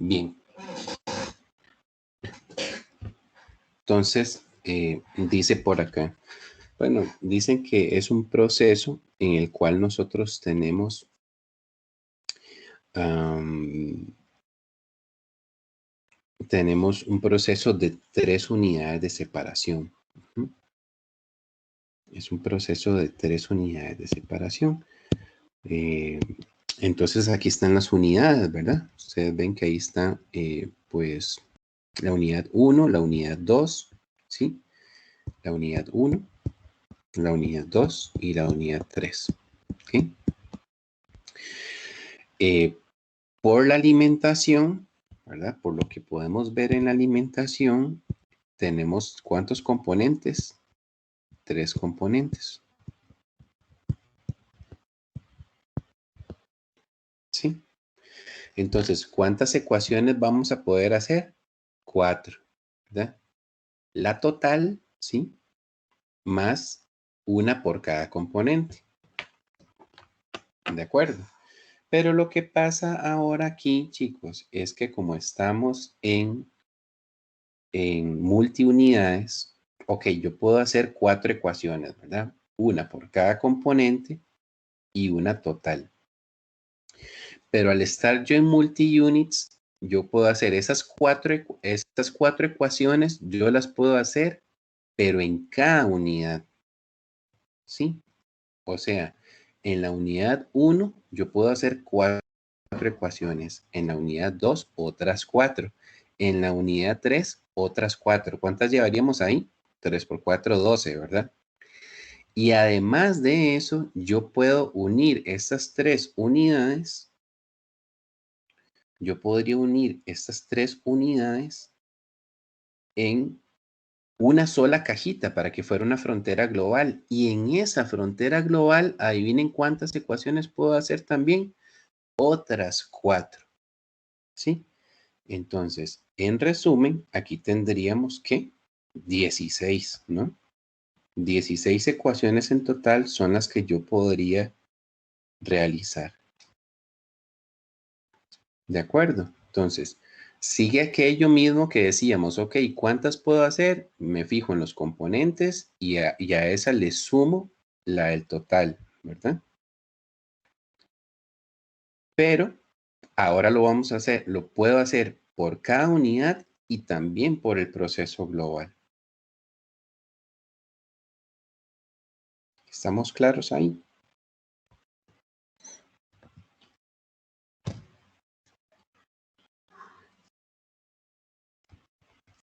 Bien. Entonces, dice por acá, bueno, dicen que es un proceso en el cual nosotros tenemos tenemos un proceso de 3 unidades de separación. Es un proceso de 3 unidades de separación. Entonces aquí están las unidades, ¿verdad? Ustedes ven que ahí está, pues, la unidad 1, la unidad 2, ¿sí? La unidad 1, la unidad 2 y la unidad 3. ¿Ok? Por la alimentación, ¿verdad? Por lo que podemos ver en la alimentación, tenemos ¿cuántos componentes? 3 componentes. ¿Sí? Entonces, ¿cuántas ecuaciones vamos a poder hacer? 4, ¿verdad? La total, ¿sí? Más una por cada componente. ¿De acuerdo? Pero lo que pasa ahora aquí, chicos, es que como estamos en multiunidades, ok, yo puedo hacer 4 ecuaciones, ¿verdad? Una por cada componente y una total. Pero al estar yo en multi-units, yo puedo hacer estas cuatro ecuaciones, yo las puedo hacer, pero en cada unidad, ¿sí? O sea, en la unidad 1, yo puedo hacer 4 ecuaciones. En la unidad 2, otras 4. En la unidad 3, otras 4. ¿Cuántas llevaríamos ahí? 3 por 4, 12, ¿verdad? Y además de eso, yo puedo unir estas 3 unidades. Yo podría unir estas 3 unidades en una sola cajita para que fuera una frontera global. Y en esa frontera global, adivinen cuántas ecuaciones puedo hacer también. Otras 4. ¿Sí? Entonces, en resumen, aquí tendríamos que 16, ¿no? 16 ecuaciones en total son las que yo podría realizar. ¿De acuerdo? Entonces, sigue aquello mismo que decíamos, ok, ¿cuántas puedo hacer? Me fijo en los componentes y a esa le sumo la del total, ¿verdad? Pero ahora lo vamos a hacer, lo puedo hacer por cada unidad y también por el proceso global. ¿Estamos claros ahí?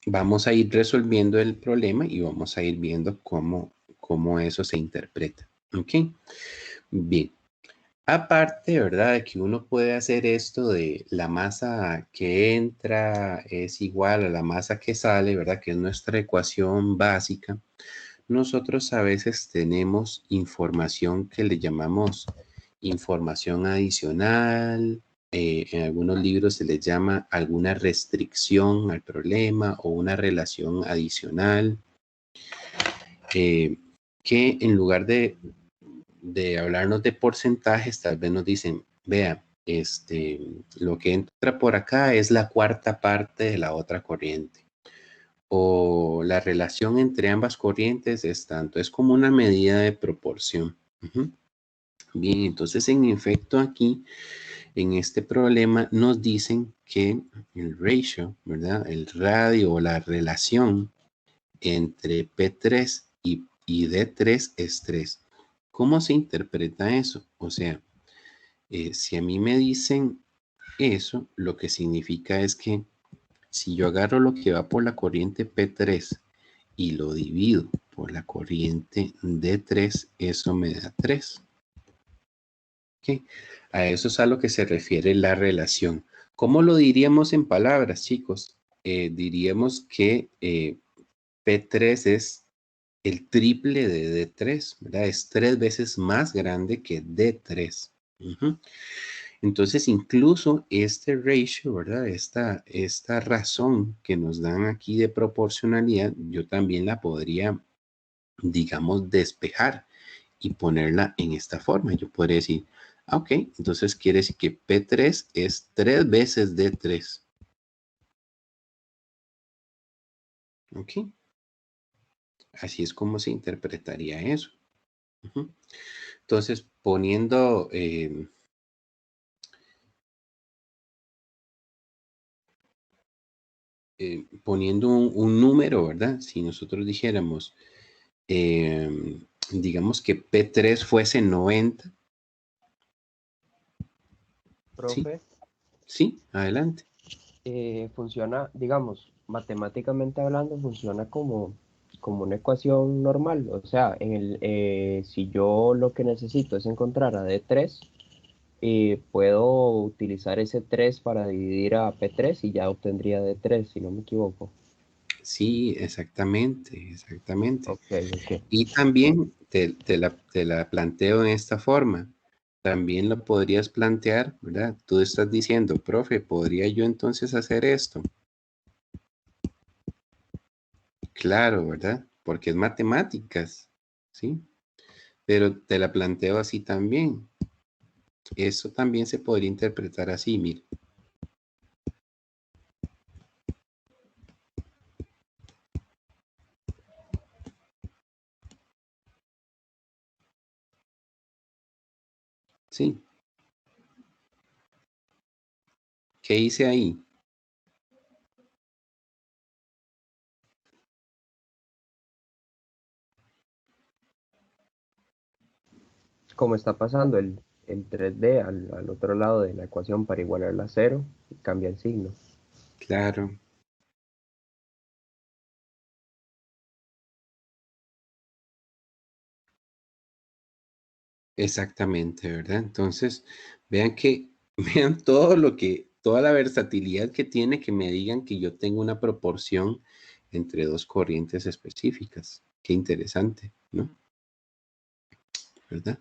Vamos a ir resolviendo el problema y vamos a ir viendo cómo eso se interpreta. ¿Ok? Bien. Aparte, ¿verdad? De que uno puede hacer esto de la masa que entra es igual a la masa que sale, ¿verdad? Que es nuestra ecuación básica. Nosotros a veces tenemos información que le llamamos información adicional. En algunos libros se le llama alguna restricción al problema o una relación adicional. Que en lugar de hablarnos de porcentajes, tal vez nos dicen, vea, lo que entra por acá es la cuarta parte de la otra corriente. O la relación entre ambas corrientes es tanto, es como una medida de proporción. Bien, entonces en efecto aquí, en este problema, nos dicen que el ratio, ¿verdad? El radio o la relación entre P3 y D3 es 3. ¿Cómo se interpreta eso? O sea, si a mí me dicen eso, lo que significa es que si yo agarro lo que va por la corriente P3 y lo divido por la corriente D3, eso me da 3. ¿Okay? A eso es a lo que se refiere la relación. ¿Cómo lo diríamos en palabras, chicos? Diríamos que P3 es el triple de D3, ¿verdad? Es 3 veces más grande que D3. Entonces, incluso este ratio, ¿verdad? Esta razón que nos dan aquí de proporcionalidad, yo también la podría, digamos, despejar y ponerla en esta forma. Yo podría decir, ok, entonces quiere decir que P3 es 3 veces D3. ¿Ok? Así es como se interpretaría eso. Ujú. Entonces, poniendo un número, ¿verdad? Si nosotros dijéramos, digamos que P3 fuese 90, ¿sí? Profe, Sí, adelante. funciona, digamos, matemáticamente hablando, funciona como una ecuación normal. O sea, si yo lo que necesito es encontrar a D3, puedo utilizar ese 3 para dividir a P3 y ya obtendría D3, si no me equivoco. Sí, exactamente, exactamente. Ok, ok. Y también te la planteo en esta forma. También lo podrías plantear, ¿verdad? Tú estás diciendo, profe, ¿podría yo entonces hacer esto? Claro, ¿verdad? Porque es matemáticas, ¿sí? Pero te la planteo así también. Eso también se podría interpretar así, mire. Sí. ¿Qué hice ahí? Como está pasando el 3D al otro lado de la ecuación para igualarla a cero, cambia el signo. Claro, exactamente, ¿verdad? Entonces, vean que, vean toda la versatilidad que tiene que me digan que yo tengo una proporción entre dos corrientes específicas. Qué interesante, ¿no? ¿Verdad?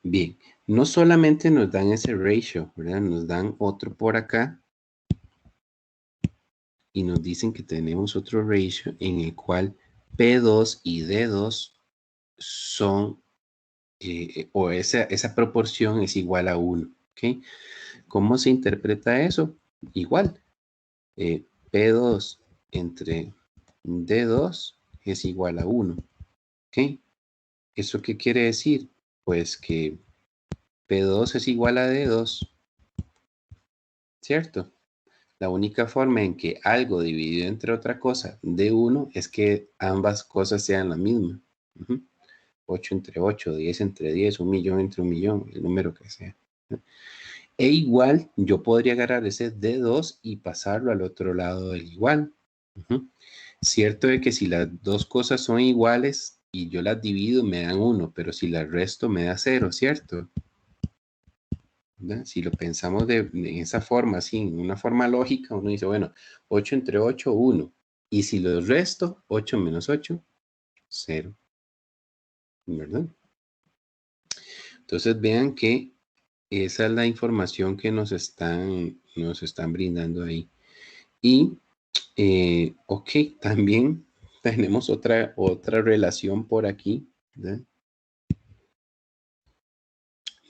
Bien, no solamente nos dan ese ratio, ¿verdad? Nos dan otro por acá y nos dicen que tenemos otro ratio en el cual P2 y D2 son, o esa proporción es igual a 1, ¿ok? ¿Cómo se interpreta eso? Igual, P2 entre D2 es igual a 1, ¿ok? ¿Eso qué quiere decir? Pues que P2 es igual a D2, ¿cierto? La única forma en que algo dividido entre otra cosa de 1 es que ambas cosas sean la misma. Ujú. 8 entre 8, 10 entre 10, 1.000.000 entre 1.000.000, el número que sea. E igual, yo podría agarrar ese D2 y pasarlo al otro lado del igual. Ujú. Cierto de que si las dos cosas son iguales y yo las divido me dan 1, pero si las resto me da 0, ¿cierto? ¿Verdad? Si lo pensamos de esa forma, así, en una forma lógica, uno dice, bueno, 8 entre 8, 1. Y si los resto, 8 menos 8, 0. ¿Verdad? Entonces vean que esa es la información que nos están brindando ahí. Y, ok, también tenemos otra relación por aquí, ¿verdad?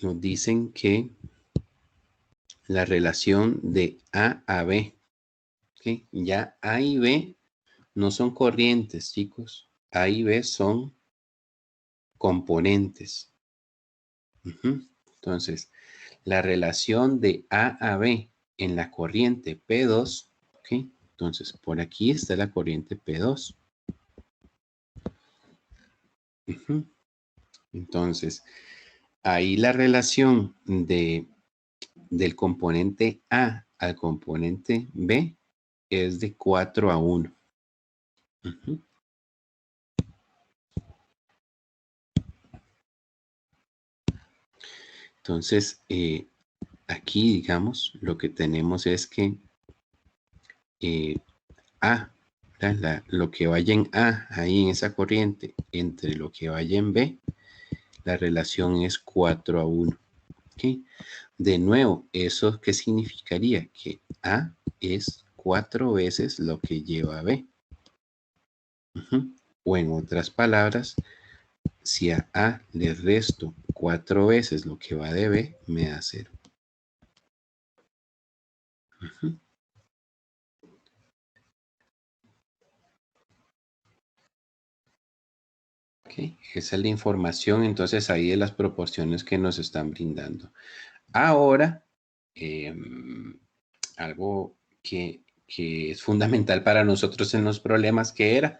Nos dicen que la relación de A a B, ¿ok? Ya A y B no son corrientes, chicos. A y B son componentes. Ujú. Entonces, la relación de A a B en la corriente P2, ¿ok? Entonces, por aquí está la corriente P2. Ujú. Entonces, ahí la relación del componente A al componente B es de 4 a 1. Ujú. Entonces, aquí, digamos, lo que tenemos es que eh, A, lo que vaya en A, ahí en esa corriente, entre lo que vaya en B, la relación es 4 a 1. ¿Ok? De nuevo, ¿eso qué significaría? Que A es 4 veces lo que lleva a B. Ujú. O en otras palabras, si a A le resto 4 veces lo que va de B, me da 0. Ujú. Esa es la información, entonces, ahí de las proporciones que nos están brindando. Ahora, algo que es fundamental para nosotros en los problemas, que era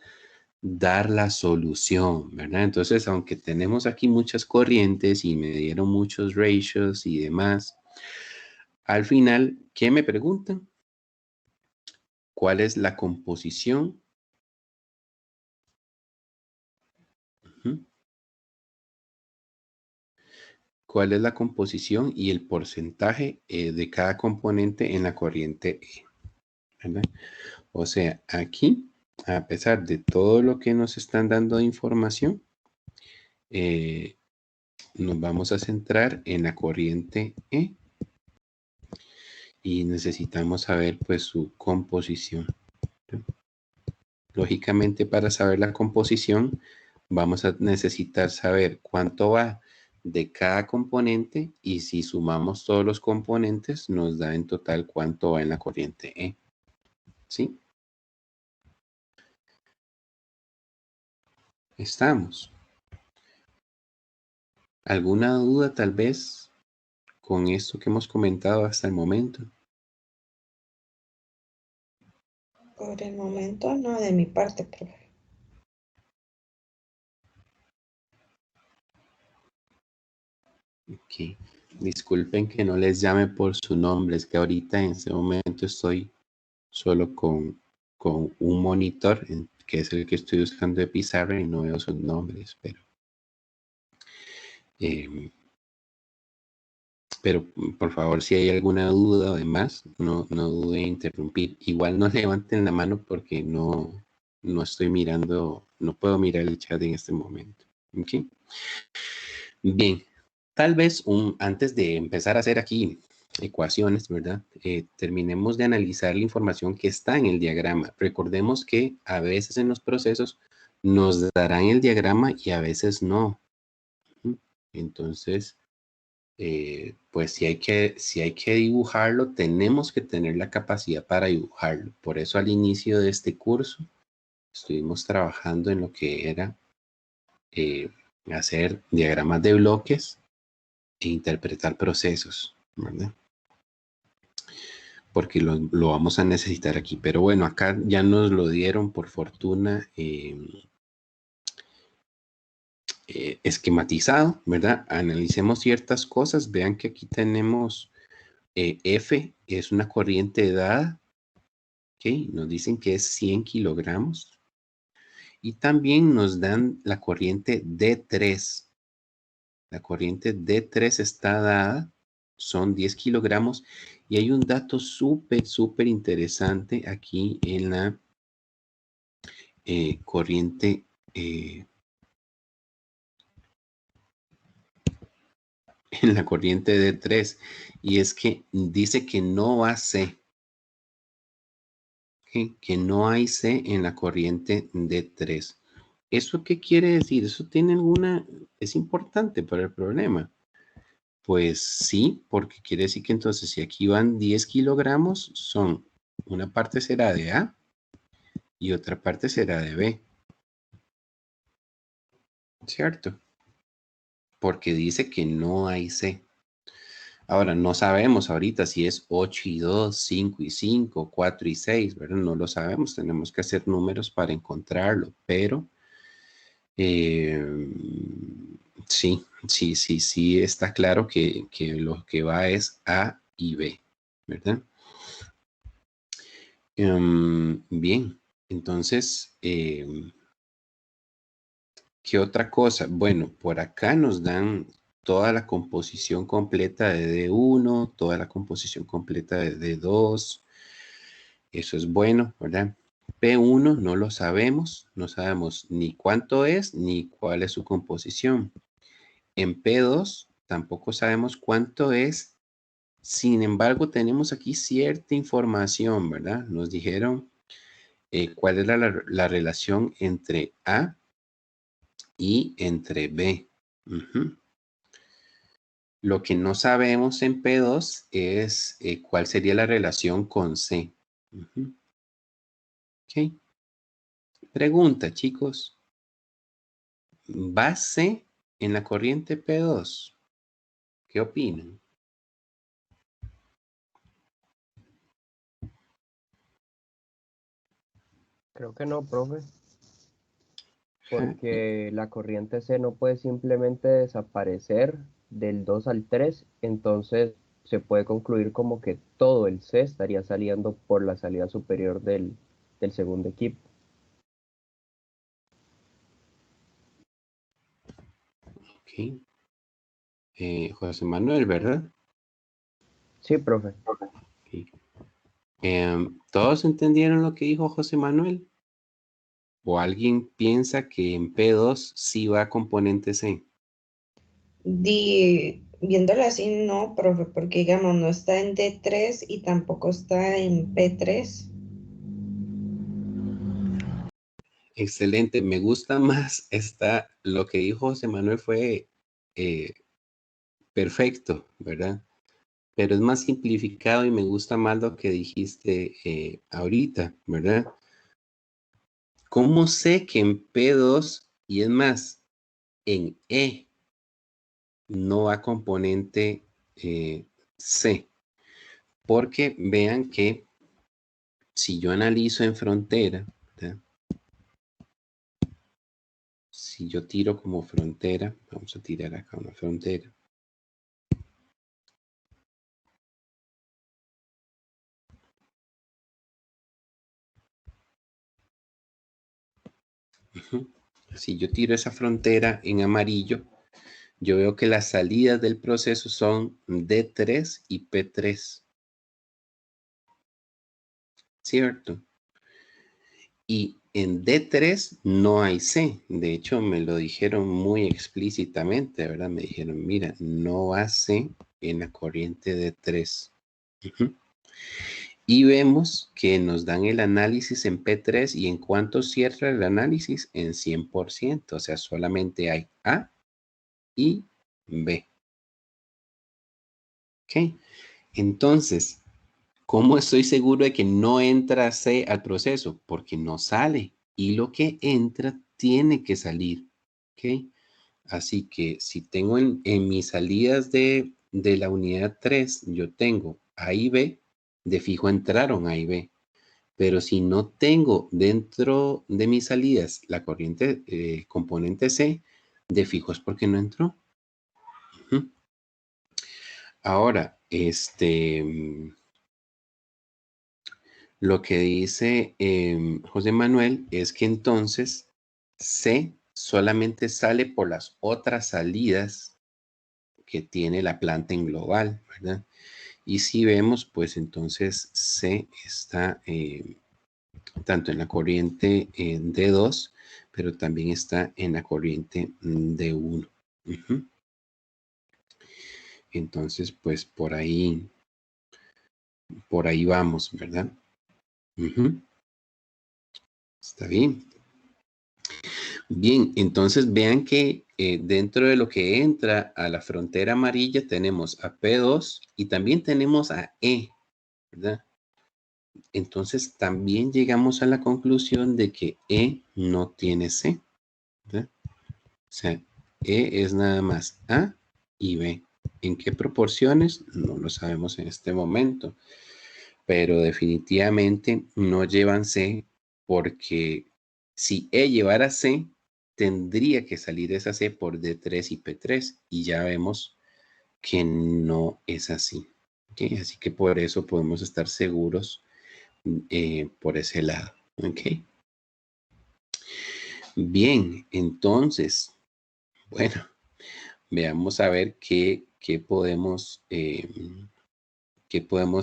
dar la solución, ¿verdad? Entonces, aunque tenemos aquí muchas corrientes y me dieron muchos ratios y demás, al final, ¿qué me preguntan? ¿Cuál es la composición? ¿Cuál es la composición y el porcentaje de cada componente en la corriente E? ¿Verdad? O sea, aquí, a pesar de todo lo que nos están dando de información, nos vamos a centrar en la corriente E y necesitamos saber pues su composición. Lógicamente, para saber la composición vamos a necesitar saber cuánto va de cada componente, y si sumamos todos los componentes nos da en total cuánto va en la corriente E. ¿Sí? Estamos. ¿Alguna duda tal vez con esto que hemos comentado hasta el momento? Por el momento no, de mi parte, profe. Ok. Disculpen que no les llame por su nombre, es que ahorita en este momento estoy solo con un monitor, que es el que estoy usando de pizarra, y no veo sus nombres, pero por favor, si hay alguna duda o demás, no dude en interrumpir. Igual no levanten la mano porque no estoy mirando, no puedo mirar el chat en este momento. ¿Ok? Bien, tal vez antes de empezar a hacer aquí ecuaciones, ¿verdad? Terminemos de analizar la información que está en el diagrama. Recordemos que a veces en los procesos nos darán el diagrama y a veces no. Entonces, pues si hay que dibujarlo, tenemos que tener la capacidad para dibujarlo. Por eso al inicio de este curso estuvimos trabajando en lo que era hacer diagramas de bloques e interpretar procesos, ¿verdad? Porque lo vamos a necesitar aquí. Pero bueno, acá ya nos lo dieron por fortuna esquematizado, ¿verdad? Analicemos ciertas cosas. Vean que aquí tenemos F, es una corriente dada, ¿ok? Nos dicen que es 100 kilogramos. Y también nos dan la corriente D3. La corriente D3 está dada, son 10 kilogramos. Y hay un dato súper interesante aquí en la corriente en la corriente D3, y es que dice que no va C, ¿okay? Que no hay C en la corriente D3. ¿Eso qué quiere decir? ¿Eso tiene es importante para el problema? Pues sí, porque quiere decir que entonces si aquí van 10 kilogramos, una parte será de A y otra parte será de B. ¿Cierto? Porque dice que no hay C. Ahora, no sabemos ahorita si es 8 y 2, 5 y 5, 4 y 6, ¿verdad? No lo sabemos, tenemos que hacer números para encontrarlo, pero sí, está claro que lo que va es A y B, ¿verdad? Bien, entonces, ¿qué otra cosa? Bueno, por acá nos dan toda la composición completa de D1, toda la composición completa de D2. Eso es bueno, ¿verdad? P1 no lo sabemos, no sabemos ni cuánto es ni cuál es su composición. En P2 tampoco sabemos cuánto es. Sin embargo, tenemos aquí cierta información, ¿verdad? Nos dijeron cuál es la relación entre A y entre B. Lo que no sabemos en P2 es cuál sería la relación con C. Ok. Pregunta, chicos. ¿Va C en la corriente P2? ¿Qué opinan? Creo que no, profe, porque la corriente C no puede simplemente desaparecer del 2 al 3, entonces se puede concluir como que todo el C estaría saliendo por la salida superior del segundo equipo. Ok. José Manuel, ¿verdad? Sí, profe. Ok. ¿Todos entendieron lo que dijo José Manuel? ¿O alguien piensa que en P2 sí va componente C? Viéndolo así, no, profe, porque digamos, no está en D3 y tampoco está en P3. Excelente, me gusta más lo que dijo José Manuel fue eh, perfecto, ¿verdad? Pero es más simplificado y me gusta más lo que dijiste ahorita, ¿verdad? ¿Cómo sé que en P2 y es más, en E no va componente C? Porque vean que si yo analizo en frontera, ¿verdad? Si yo tiro como frontera, vamos a tirar acá una frontera. Si yo tiro esa frontera en amarillo, yo veo que las salidas del proceso son D3 y P3. ¿Cierto? Y en D3 no hay C. De hecho, me lo dijeron muy explícitamente, ¿verdad? Me dijeron, mira, no va C en la corriente D3. Y vemos que nos dan el análisis en P3 y en cuánto cierra el análisis en 100%. O sea, solamente hay A y B. ¿Ok? Entonces, ¿cómo estoy seguro de que no entra C al proceso? Porque no sale. Y lo que entra tiene que salir. ¿Ok? Así que si tengo en mis salidas de la unidad 3, yo tengo A y B, de fijo entraron A y B. Pero si no tengo dentro de mis salidas la corriente componente C, de fijo es porque no entró. Ahora, lo que dice José Manuel es que entonces C solamente sale por las otras salidas que tiene la planta en global, ¿verdad? Y si vemos, pues entonces C está tanto en la corriente D2, pero también está en la corriente D1. Entonces, pues por ahí vamos, ¿verdad? Está bien. Bien, entonces vean que dentro de lo que entra a la frontera amarilla tenemos a P2 y también tenemos a E, ¿verdad? Entonces también llegamos a la conclusión de que E no tiene C, ¿verdad? O sea, E es nada más A y B. ¿En qué proporciones? No lo sabemos en este momento, pero definitivamente no llevan C porque si E llevara C, tendría que salir esa C por D3 y P3 y ya vemos que no es así. ¿Okay? Así que por eso podemos estar seguros por ese lado. ¿Okay? Bien, entonces, bueno, veamos a ver qué podemos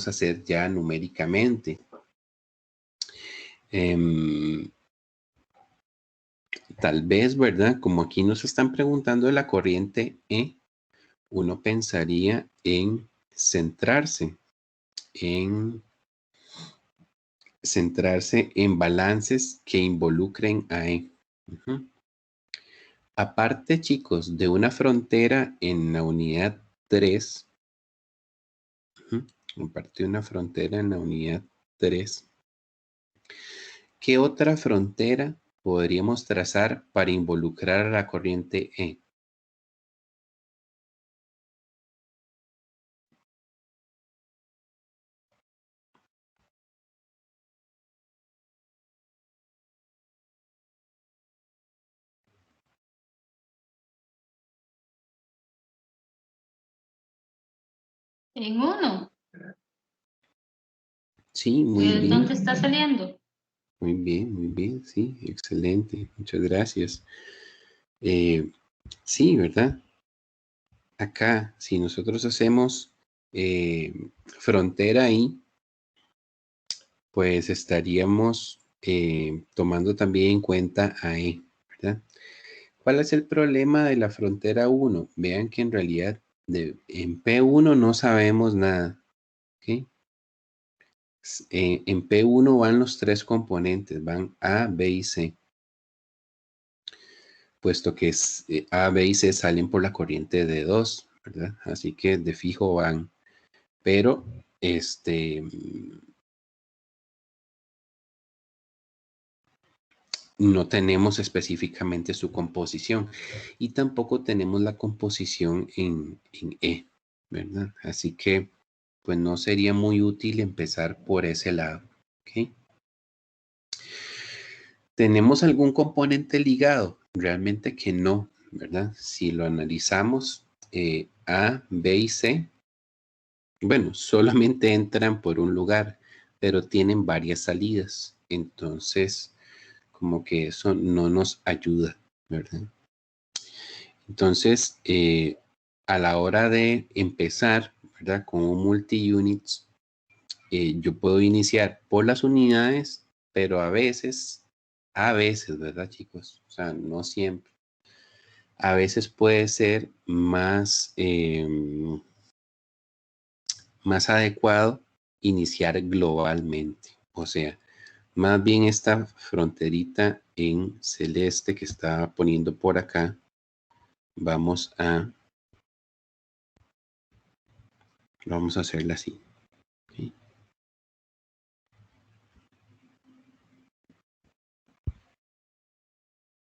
hacer ya numéricamente. Tal vez, ¿verdad? Como aquí nos están preguntando de la corriente E, uno pensaría en centrarse en balances que involucren a E. Aparte, chicos, de una frontera en la unidad 3, aparte de una frontera en la unidad 3, ¿qué otra frontera podríamos trazar para involucrar a la corriente E? En 1. Sí, muy bien. ¿Dónde está saliendo? Muy bien, sí, excelente, muchas gracias. Sí, ¿verdad? Acá, si nosotros hacemos frontera ahí, pues estaríamos tomando también en cuenta a E, ¿verdad? ¿Cuál es el problema de la frontera 1? Vean que en realidad en P1 no sabemos nada, ¿ok? En P1 van los tres componentes, van A, B y C, puesto que A, B y C salen por la corriente de 2, ¿verdad? Así que de fijo van, pero no tenemos específicamente su composición y tampoco tenemos la composición en E, ¿verdad? Así que pues no sería muy útil empezar por ese lado, ¿ok? ¿Tenemos algún componente ligado? Realmente que no, ¿verdad? Si lo analizamos, A, B y C, bueno, solamente entran por un lugar, pero tienen varias salidas. Entonces, como que eso no nos ayuda, ¿verdad? Entonces, a la hora de empezar, ¿verdad? Con un multi-units, yo puedo iniciar por las unidades, pero a veces, ¿verdad, chicos? O sea, no siempre. A veces puede ser más adecuado iniciar globalmente. O sea, más bien esta fronterita en celeste que estaba poniendo por acá, vamos a hacerla así. ¿Okay?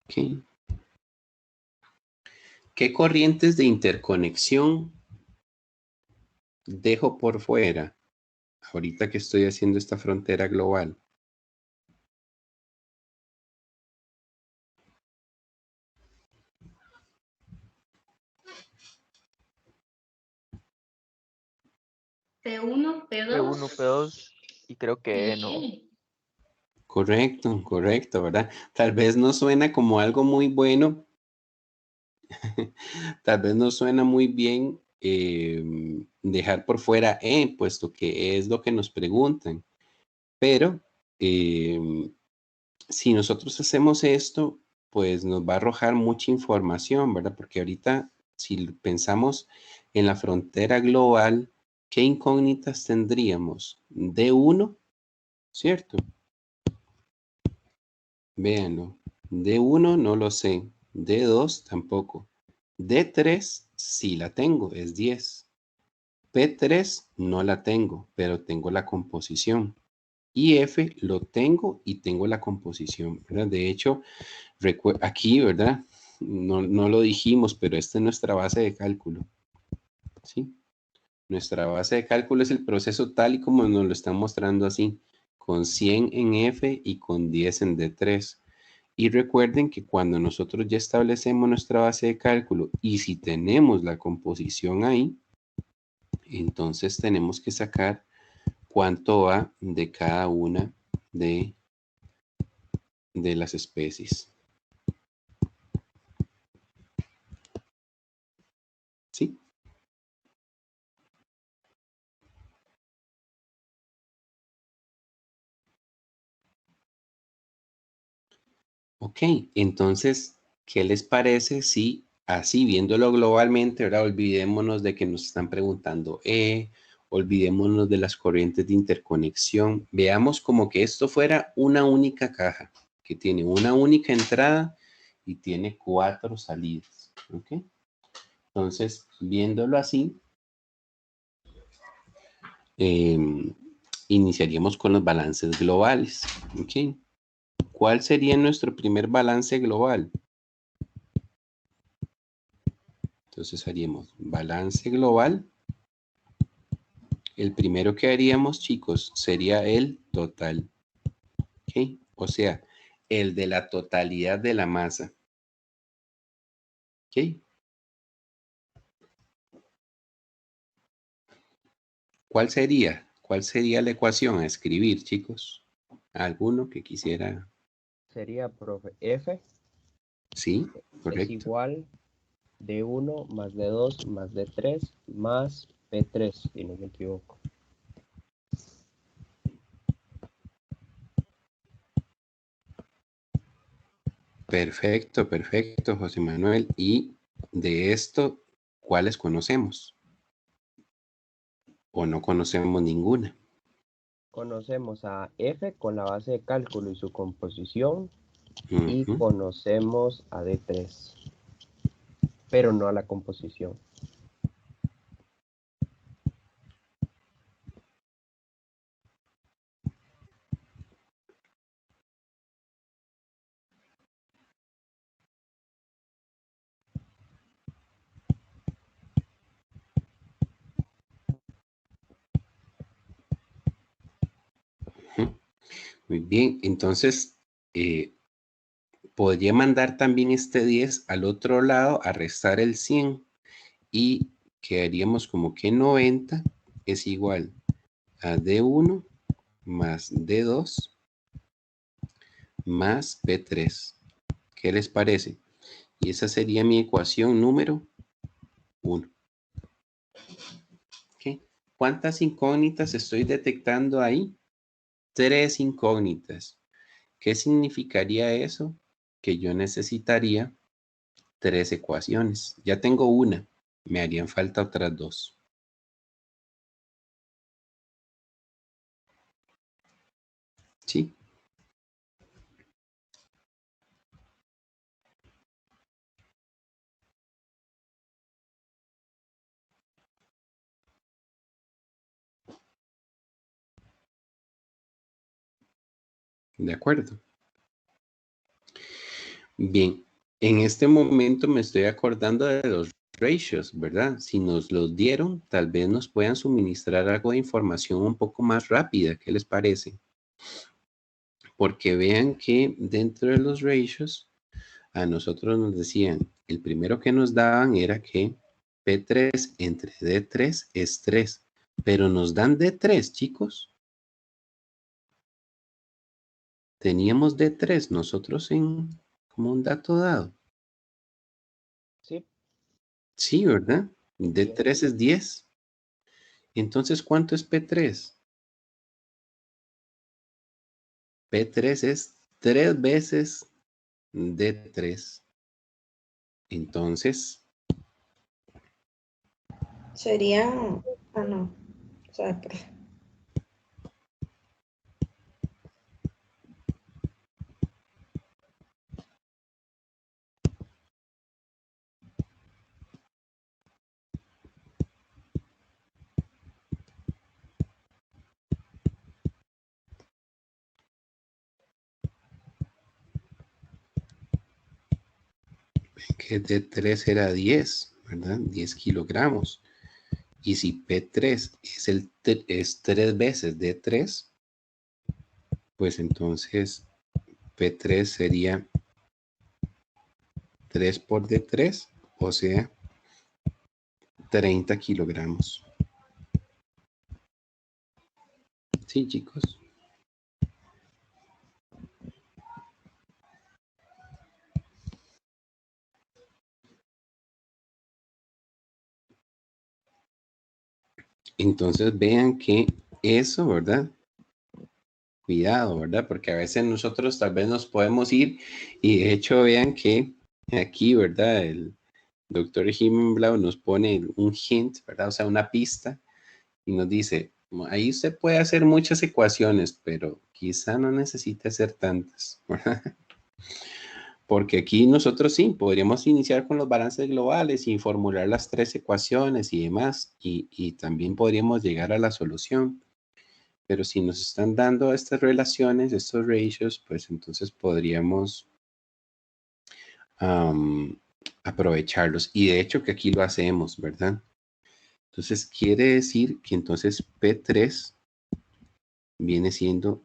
Okay. ¿Qué corrientes de interconexión dejo por fuera ahorita que estoy haciendo esta frontera global? P1, P2. P1, P2 y creo que no. Correcto, ¿verdad? Tal vez no suena como algo muy bueno, tal vez no suena muy bien dejar por fuera E, puesto que es lo que nos preguntan, pero si nosotros hacemos esto, pues nos va a arrojar mucha información, ¿verdad? Porque ahorita, si pensamos en la frontera global, ¿qué incógnitas tendríamos? D1, ¿cierto? Véanlo. D1 no lo sé. D2 tampoco. D3 sí la tengo, es 10. P3 no la tengo, pero tengo la composición. Y F lo tengo y tengo la composición, ¿verdad? De hecho, aquí, ¿verdad? No lo dijimos, pero esta es nuestra base de cálculo, ¿sí? Nuestra base de cálculo es el proceso tal y como nos lo están mostrando así, con 100 en F y con 10 en D3. Y recuerden que cuando nosotros ya establecemos nuestra base de cálculo y si tenemos la composición ahí, entonces tenemos que sacar cuánto va de cada una de las especies. ¿Sí? Ok, entonces, ¿qué les parece si así viéndolo globalmente, ahora olvidémonos de que nos están preguntando olvidémonos de las corrientes de interconexión, veamos como que esto fuera una única caja, que tiene una única entrada y tiene 4 salidas, ¿ok? Entonces, viéndolo así, iniciaríamos con los balances globales, ¿ok? ¿cuál sería nuestro primer balance global? Entonces haríamos balance global. El primero que haríamos, chicos, sería el total. ¿Ok? O sea, el de la totalidad de la masa. ¿Ok? ¿Cuál sería? ¿Cuál sería la ecuación a escribir, chicos? ¿Alguno que quisiera? Sería, profe, F Sí, es correcto. igual D1 más D2 más D3 más P3, si no me equivoco. Perfecto, perfecto, José Manuel. Y de esto, ¿cuáles conocemos? ¿O no conocemos ninguna? Conocemos a F con la base de cálculo y su composición, y Ujú. conocemos a D3, pero no a la composición. Muy bien, entonces podría mandar también este 10 al otro lado a restar el 100 y quedaríamos como que 90 es igual a D1 más D2 más P3. ¿Qué les parece? Y esa sería mi ecuación número 1. ¿Okay? ¿Cuántas incógnitas estoy detectando ahí? 3 incógnitas. ¿Qué significaría eso? Que yo necesitaría 3 ecuaciones. Ya tengo una. Me harían falta otras 2. ¿Sí? De acuerdo. Bien. En este momento me estoy acordando de los ratios, ¿verdad? Si nos los dieron, tal vez nos puedan suministrar algo de información un poco más rápida. ¿Qué les parece? Porque vean que dentro de los ratios a nosotros nos decían, el primero que nos daban era que P3 entre D3 es 3, pero nos dan D3, chicos. Teníamos D3 nosotros como un dato dado. ¿Sí? Sí, ¿verdad? D3 es 10. Entonces, ¿cuánto es P3? P3 es 3 veces D3. Entonces, Sería, no, o sea, que D3 era 10, ¿verdad? 10 kilogramos. Y si P3 es 3 veces D3, pues entonces P3 sería 3 por D3, o sea, 30 kilogramos. Sí, chicos. Entonces vean que eso, ¿verdad? Cuidado, ¿verdad? Porque a veces nosotros tal vez nos podemos ir y de hecho vean que aquí, ¿verdad? El doctor Himmelblau nos pone un hint, ¿verdad? O sea, una pista y nos dice, ahí usted puede hacer muchas ecuaciones, pero quizá no necesite hacer tantas, ¿verdad? Porque aquí nosotros sí, podríamos iniciar con los balances globales y formular las 3 ecuaciones y demás, y también podríamos llegar a la solución. Pero si nos están dando estas relaciones, estos ratios, pues entonces podríamos aprovecharlos. Y de hecho que aquí lo hacemos, ¿verdad? Entonces quiere decir que entonces P3 viene siendo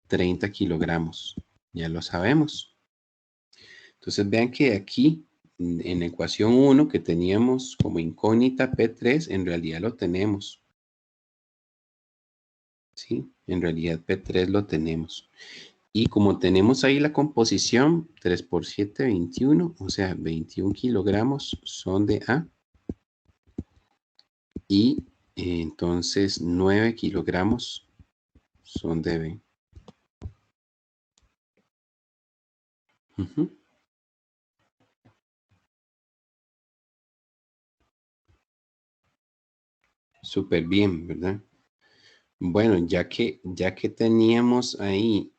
30 kilogramos. Ya lo sabemos. Entonces vean que aquí en la ecuación 1 que teníamos como incógnita P3, en realidad lo tenemos. ¿Sí? En realidad P3 lo tenemos. Y como tenemos ahí la composición, 3 por 7, 21, o sea, 21 kilogramos son de A. Y entonces 9 kilogramos son de B. Uh-huh. Súper bien, ¿verdad? Bueno, ya que teníamos ahí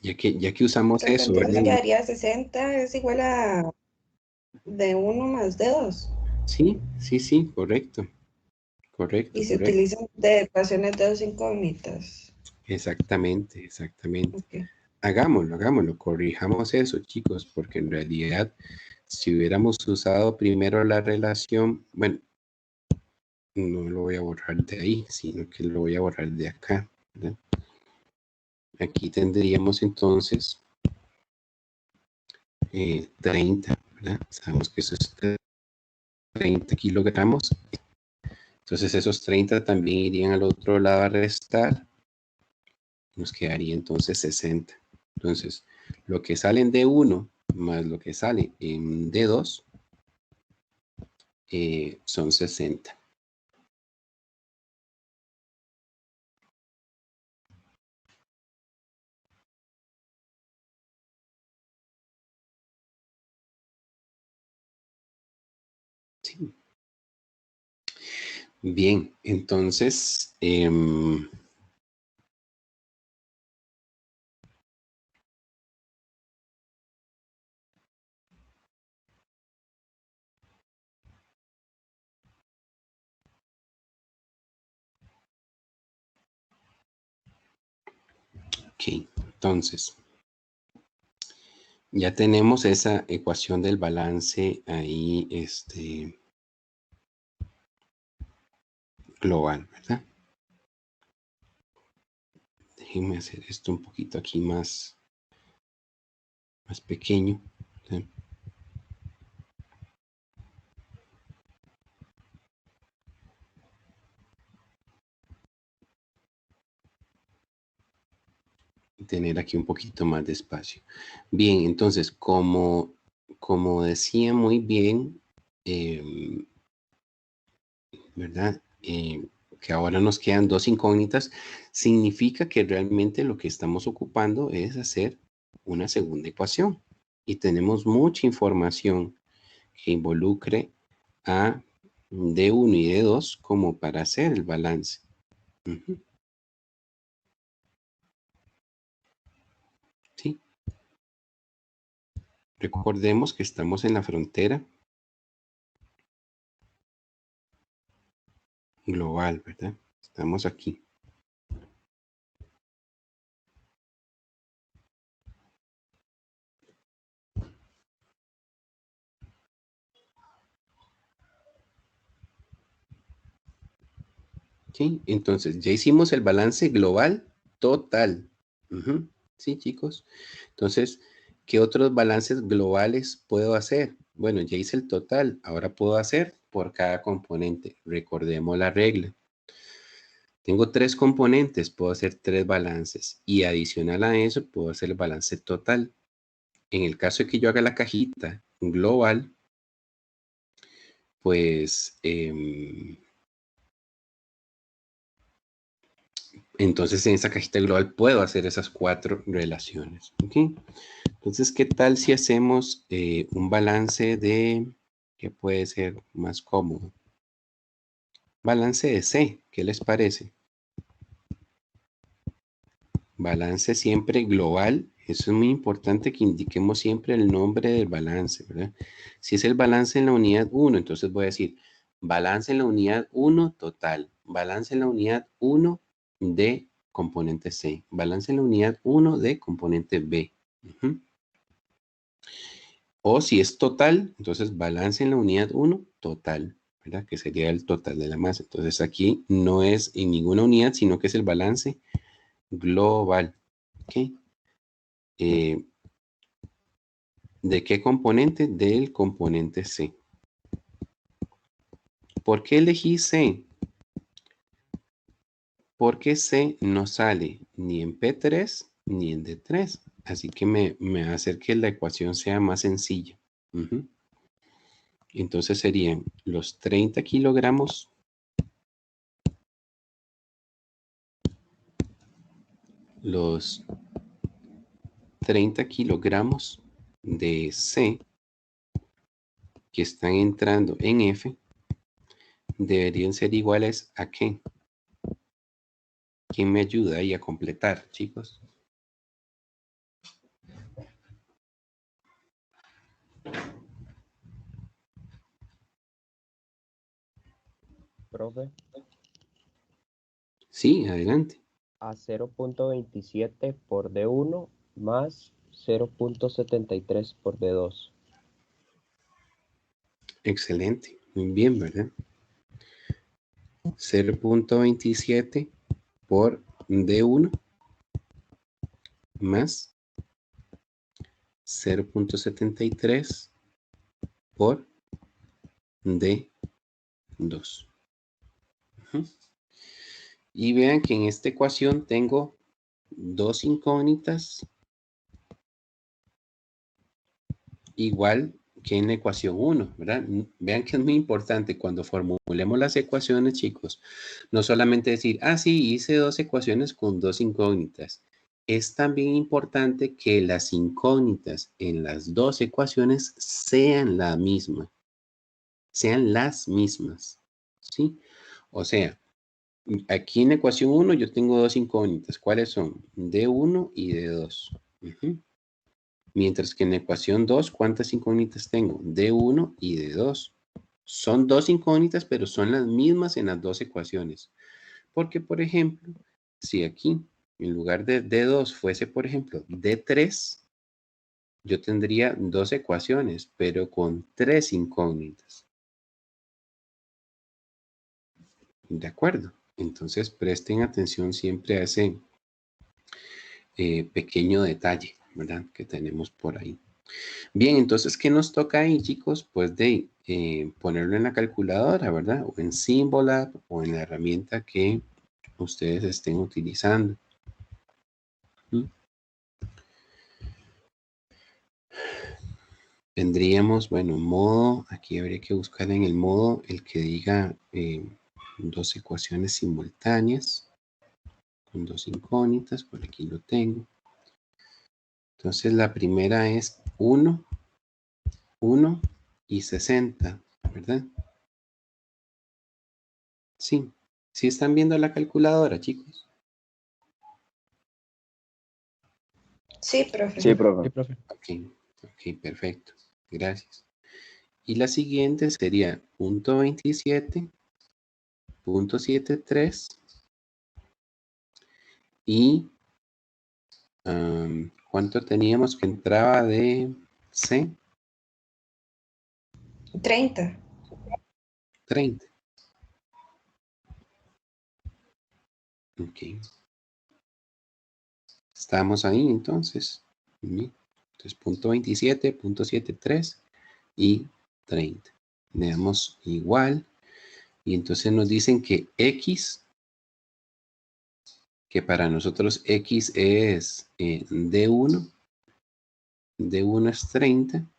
ya que usamos Pero eso, entonces ¿verdad? quedaría 60 es igual a de 1 más de 2. Sí, correcto. Y se Correcto. utilizan de ecuaciones de dos incógnitas. Exactamente. Ok. Hagámoslo, corrijamos eso, chicos, porque en realidad, si hubiéramos usado primero la relación, bueno, no lo voy a borrar de ahí, sino que lo voy a borrar de acá, ¿verdad? Aquí tendríamos entonces 30, ¿verdad? Sabemos que eso es 30 kilogramos. Entonces esos 30 también irían al otro lado a restar. Nos quedaría entonces 60. Entonces, lo que sale en D1 más lo que sale en D2 son 60. Sí. Bien, entonces, ok, entonces, ya tenemos esa ecuación del balance ahí, global, ¿verdad? Déjenme hacer esto un poquito aquí más pequeño, ¿sí? Tener aquí un poquito más de espacio. Bien, entonces, como decía muy bien, ¿verdad? Que ahora nos quedan dos incógnitas, significa que realmente lo que estamos ocupando es hacer una segunda ecuación. Y tenemos mucha información que involucre a D1 y D2 como para hacer el balance. Uh-huh. Sí. Recordemos que estamos en la frontera global, ¿verdad? Estamos aquí. Sí, entonces ya hicimos el balance global total. Uh-huh. Sí, chicos. Entonces, ¿qué otros balances globales puedo hacer? Bueno, ya hice el total. Ahora puedo hacer por cada componente. Recordemos la regla. Tengo 3 componentes, puedo hacer 3 balances. Y adicional a eso, puedo hacer el balance total. En el caso de que yo haga la cajita global, pues entonces en esa cajita global puedo hacer esas 4 relaciones. ¿Okay? Entonces, ¿qué tal si hacemos un balance de, ¿qué puede ser más cómodo? Balance de C, ¿qué les parece? Balance siempre global Eso es muy importante que indiquemos siempre el nombre del balance, ¿verdad? Si es el balance en la unidad 1, entonces voy a decir balance en la unidad 1 total, balance en la unidad 1 de componente C, balance en la unidad 1 de componente B. O si es total, entonces balance en la unidad 1 total, ¿verdad? Que sería el total de la masa. Entonces aquí no es en ninguna unidad, sino que es el balance global. ¿Ok? ¿De qué componente? Del componente C. ¿Por qué elegí C? Porque C no sale ni en P3 ni en D3. Así que me va a hacer que la ecuación sea más sencilla. Entonces serían los 30 kilogramos los 30 kilogramos de C que están entrando en F deberían ser iguales a ¿qué? ¿Quién me ayuda ahí a completar, chicos? Profe, Sí, adelante. a 0.27 por D1 más 0.73 por D2. Excelente. Muy bien, ¿verdad? 0.27 por D1 más 0.73 por D2. Y vean que en esta ecuación tengo dos incógnitas igual que en la ecuación 1, ¿verdad? Vean que es muy importante cuando formulemos las ecuaciones, chicos, no solamente decir, sí, hice dos ecuaciones con dos incógnitas. Es también importante que las incógnitas en las dos ecuaciones sean la misma, sean las mismas, ¿sí? O sea, aquí en la ecuación 1 yo tengo dos incógnitas. ¿Cuáles son? D1 y D2. Mientras que en la ecuación 2, ¿cuántas incógnitas tengo? D1 y D2. Son dos incógnitas, pero son las mismas en las dos ecuaciones. Porque, por ejemplo, si aquí, en lugar de D2 fuese, por ejemplo, D3, yo tendría dos ecuaciones, pero con tres incógnitas. ¿De acuerdo? Entonces, presten atención siempre a ese pequeño detalle, ¿verdad? Que tenemos por ahí. Bien, entonces, ¿qué nos toca ahí, chicos? Pues de ponerlo en la calculadora, ¿verdad? O en Symbolab o en la herramienta que ustedes estén utilizando. Tendríamos, bueno, modo, aquí habría que buscar en el modo el que diga dos ecuaciones simultáneas con dos incógnitas, por aquí lo tengo. Entonces la primera es 1, 1 y 60, ¿verdad? Sí, sí están viendo la calculadora, chicos. Sí, profe. Sí, profe. Sí, profe. Ok, perfecto. Gracias. Y la siguiente sería punto 27, punto 73 y ¿cuánto teníamos que entraba de C? 30. 30. Ok. Estamos ahí entonces. Entonces, punto 27, punto 73 y 30. Le damos igual. Y entonces nos dicen que X, que para nosotros X es D1. D1 es 30.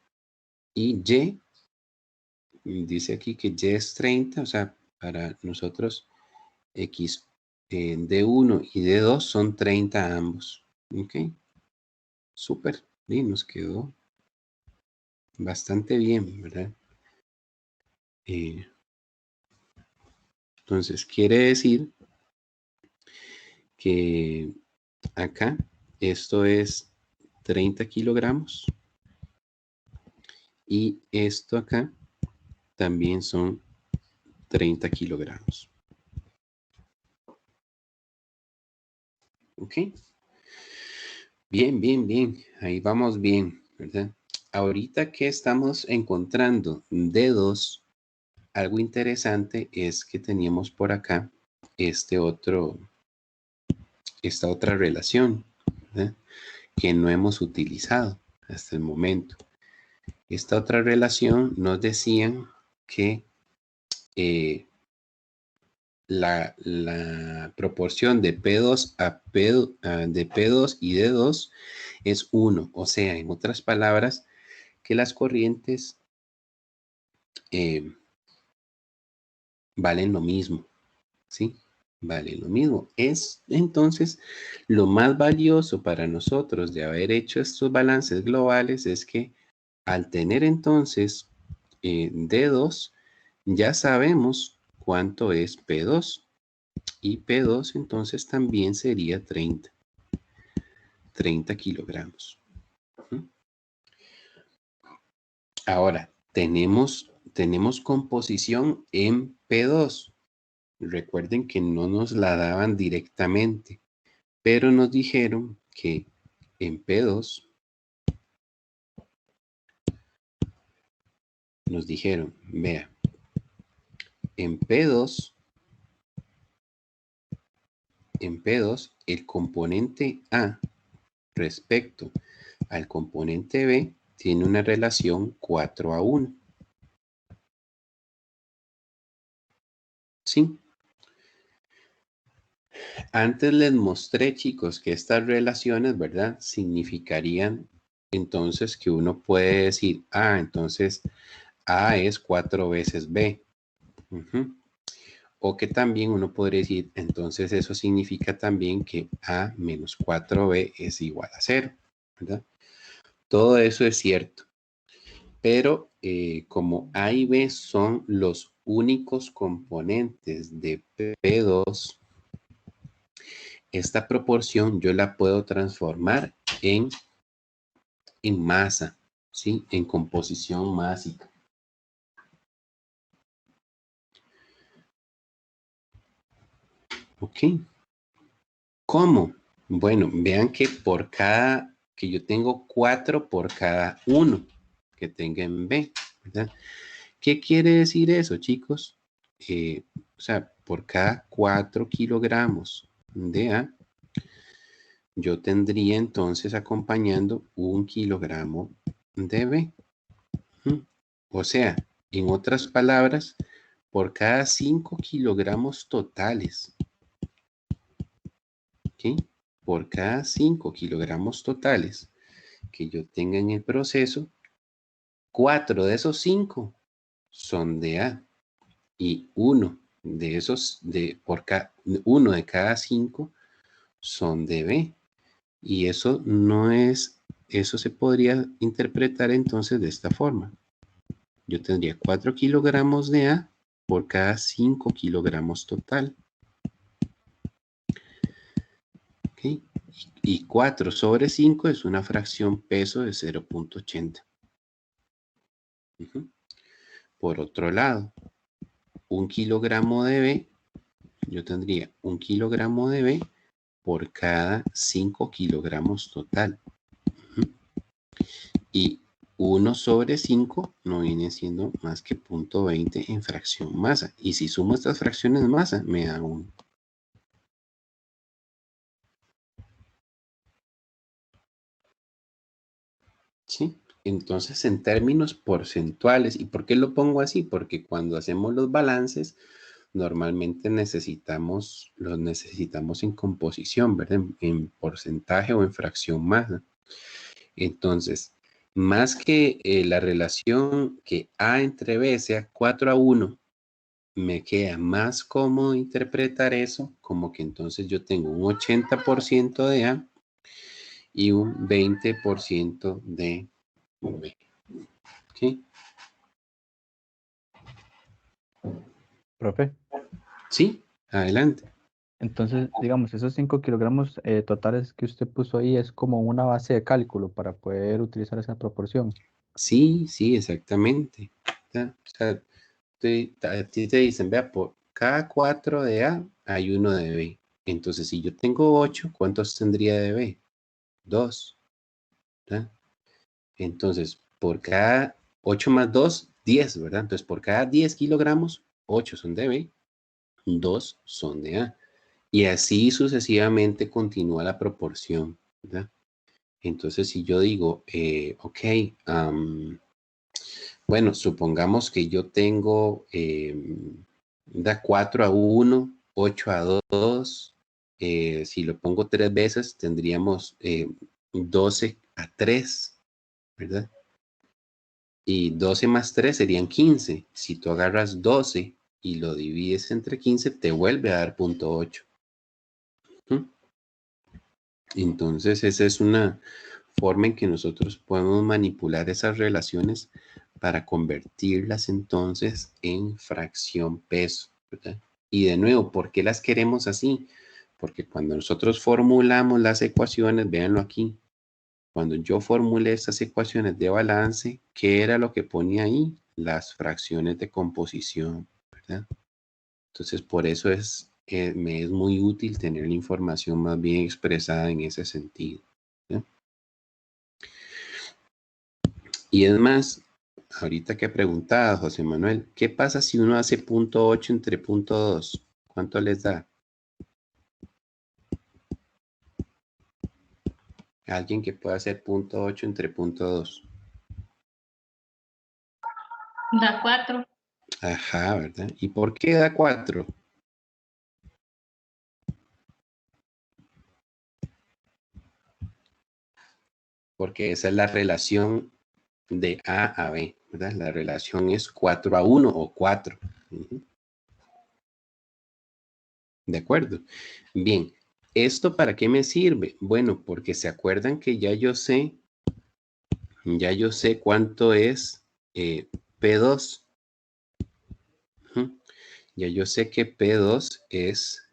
Y Y, dice aquí que Y es 30. O sea, para nosotros X, D1 y D2 son 30 ambos. Ok. Súper. Y nos quedó bastante bien, ¿verdad? Entonces, quiere decir que acá esto es 30 kilogramos. Y esto acá también son 30 kilogramos. ¿Ok? Bien, bien, bien. Ahí vamos bien, ¿verdad? Ahorita que estamos encontrando dedos, algo interesante es que teníamos por acá esta otra relación, ¿verdad? Que no hemos utilizado hasta el momento. Esta otra relación nos decían que la proporción de P2 de P2 y D2 es 1. O sea, en otras palabras, que las corrientes valen lo mismo, ¿sí? Valen lo mismo. Es entonces lo más valioso para nosotros de haber hecho estos balances globales es que al tener entonces D2, ya sabemos cuánto es P2. Y P2 entonces también sería 30 kilogramos. Ahora, tenemos composición en P2. Recuerden que no nos la daban directamente, pero nos dijeron que en P2 nos dijeron, vea, en P2 el componente A respecto al componente B tiene una relación 4:1. ¿Sí? Antes les mostré, chicos, que estas relaciones, ¿verdad? Significarían entonces que uno puede decir, entonces A es 4 veces B. O que también uno podría decir, entonces eso significa también que A menos 4B es igual a 0, ¿verdad? Todo eso es cierto. Pero como A y B son los únicos componentes de P2, esta proporción yo la puedo transformar en masa, ¿sí? En composición másica. ¿Ok? ¿Cómo? Bueno, vean que que yo tengo 4 por cada 1 que tenga en B, ¿verdad? ¿Qué quiere decir eso, chicos? O sea, por cada 4 kilogramos de A, yo tendría entonces acompañando 1 kilogramo de B. O sea, en otras palabras, por cada 5 kilogramos totales, ¿ok? Por cada 5 kilogramos totales que yo tenga en el proceso, 4 de esos 5 son de A y uno de cada 5 son de B. Y eso eso se podría interpretar entonces de esta forma. Yo tendría 4 kilogramos de A por cada 5 kilogramos total. ¿Okay? Y 4 sobre 5 es una fracción peso de 0.80. Por otro lado, 1 kilogramo de B, yo tendría 1 kilogramo de B por cada 5 kilogramos total. Y 1 sobre 5 no viene siendo más que 0.20 en fracción masa. Y si sumo estas fracciones masa, me da 1. ¿Sí? Entonces, en términos porcentuales, ¿y por qué lo pongo así? Porque cuando hacemos los balances, normalmente los necesitamos en composición, ¿verdad? En porcentaje o en fracción masa. Entonces, más que la relación que A entre B sea 4:1, me queda más cómodo interpretar eso como que entonces yo tengo un 80% de A y un 20% de B. ¿Ok? Profe, Sí, adelante. Entonces, digamos, esos 5 kilogramos totales que usted puso ahí es como una base de cálculo para poder utilizar esa proporción. Sí, sí, exactamente. ¿Ya? O sea, a ti te dicen, vea, por cada 4 de A hay uno de B. Entonces, si yo tengo 8, ¿cuántos tendría de B? 2. ¿Ya? Entonces, por cada 8 más 2, 10, ¿verdad? Entonces, por cada 10 kilogramos, 8 son de B, 2 son de A. Y así sucesivamente continúa la proporción, ¿verdad? Entonces, si yo digo, ok, bueno, supongamos que yo tengo da 4 a 1, 8 a 2. Si lo pongo 3 veces, tendríamos 12 a 3, ¿verdad? Y 12 más 3 serían 15. Si tú agarras 12 y lo divides entre 15, te vuelve a dar 0.8. Entonces, esa es una forma en que nosotros podemos manipular esas relaciones para convertirlas entonces en fracción peso, ¿verdad? Y de nuevo, ¿por qué las queremos así? Porque cuando nosotros formulamos las ecuaciones, véanlo aquí, cuando yo formulé estas ecuaciones de balance, ¿qué era lo que ponía ahí? Las fracciones de composición, ¿verdad? Entonces, por eso me es muy útil tener la información más bien expresada en ese sentido, ¿ya? Y es más, ahorita que preguntaba José Manuel, ¿qué pasa si uno hace 0.8 entre 0.2? ¿Cuánto les da? Alguien que pueda hacer 0.8 entre 0.2. Da 4. Ajá, ¿verdad? ¿Y por qué da 4? Porque esa es la relación de A a B, ¿verdad? La relación es 4 a 1 o 4. ¿De acuerdo? Bien, ¿esto para qué me sirve? Bueno, porque se acuerdan que ya yo sé cuánto es P2. Ya yo sé que P2 es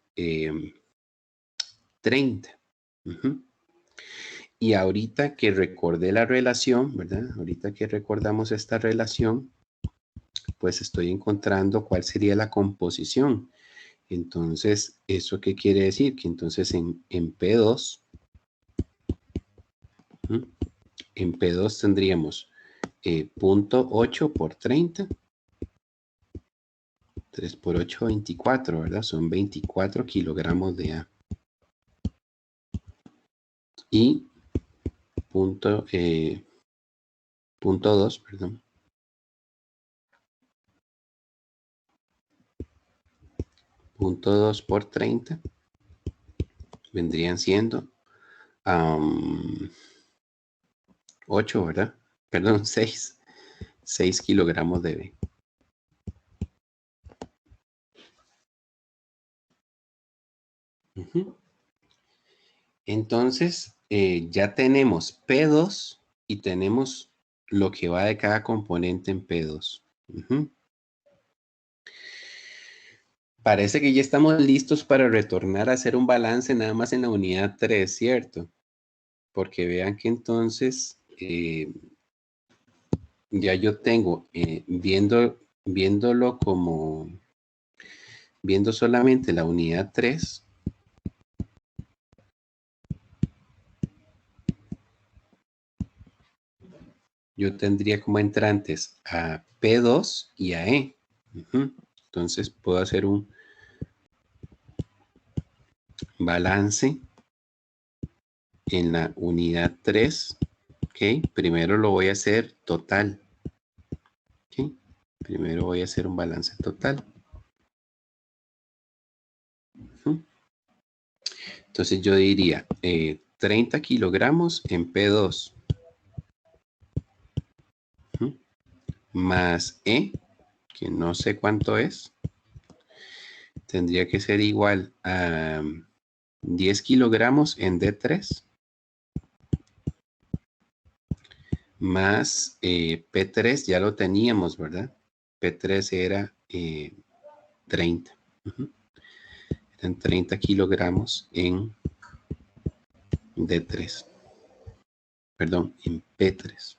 30. Y ahorita que recordé la relación, ¿verdad? Ahorita que recordamos esta relación, pues estoy encontrando cuál sería la composición. Entonces, ¿eso qué quiere decir? Que entonces en P2, en P2 tendríamos 0.8 por 30. 3 por 8, 24, ¿verdad? Son 24 kilogramos de A. Y punto 2, perdón. Punto 2 por 30 vendrían siendo 8, ¿verdad? Perdón, 6. 6 kilogramos de B. Entonces, ya tenemos P2 y tenemos lo que va de cada componente en P2. Parece que ya estamos listos para retornar a hacer un balance nada más en la unidad 3, ¿cierto? Porque vean que entonces ya yo tengo, viéndolo como, viendo solamente la unidad 3, yo tendría como entrantes a P2 y a E. Entonces puedo hacer un balance en la unidad 3. ¿Ok? Primero lo voy a hacer total. ¿Ok? Primero voy a hacer un balance total. Entonces yo diría 30 kilogramos en P2. Más E, que no sé cuánto es. Tendría que ser igual a 10 kilogramos en D3. Más P3, ya lo teníamos, ¿verdad? P3 era 30. en 30 kilogramos en D3. Perdón, en P3.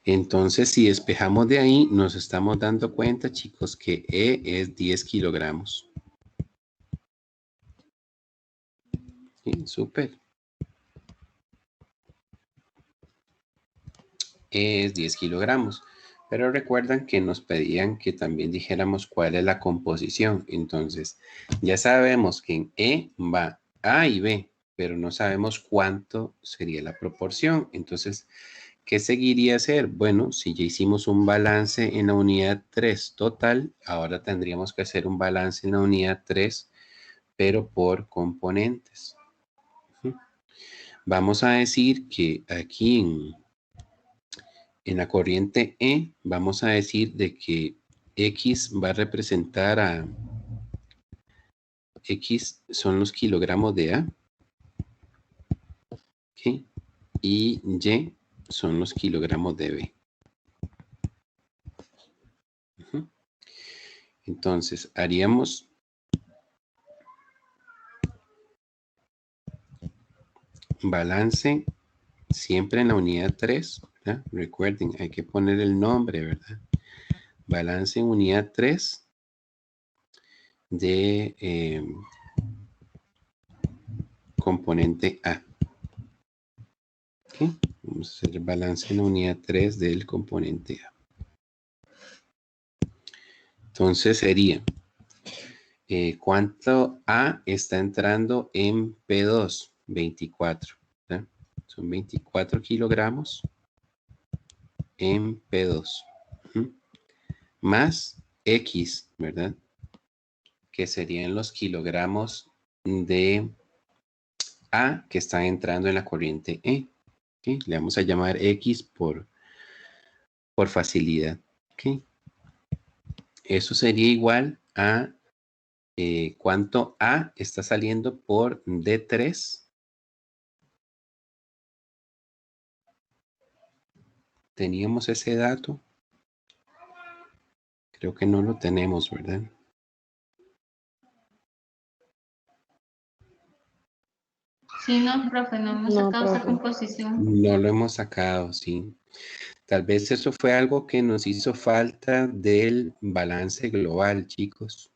Entonces, si despejamos de ahí, nos estamos dando cuenta, chicos, que E es 10 kilogramos. Sí, súper. E es 10 kilogramos. Pero recuerdan que nos pedían que también dijéramos cuál es la composición. Entonces, ya sabemos que en E va A y B, pero no sabemos cuánto sería la proporción. Entonces, ¿qué seguiría a ser? Bueno, si ya hicimos un balance en la unidad 3 total, ahora tendríamos que hacer un balance en la unidad 3, pero por componentes. Vamos a decir que aquí en la corriente E, vamos a decir de que X va a representar a X son los kilogramos de A, ¿okay? Y Y son los kilogramos de B. Entonces, haríamos balance siempre en la unidad 3, ¿verdad? Recuerden, hay que poner el nombre, ¿verdad? Balance en unidad 3 de componente A. ¿Okay? Vamos a hacer el balance en la unidad 3 del componente A. Entonces sería, ¿cuánto A está entrando en P2? 24. ¿verdad? Son 24 kilogramos en P2. Más X, ¿verdad? Que serían los kilogramos de A que están entrando en la corriente E. ¿Okay? Le vamos a llamar X por facilidad. ¿Okay? Eso sería igual a cuánto A está saliendo por D3. ¿Teníamos ese dato? Creo que no lo tenemos, ¿verdad? Sí, no, profe, no hemos No, sacado esa profe. composición. No lo hemos sacado, sí. Tal vez eso fue algo que nos hizo falta del balance global, chicos.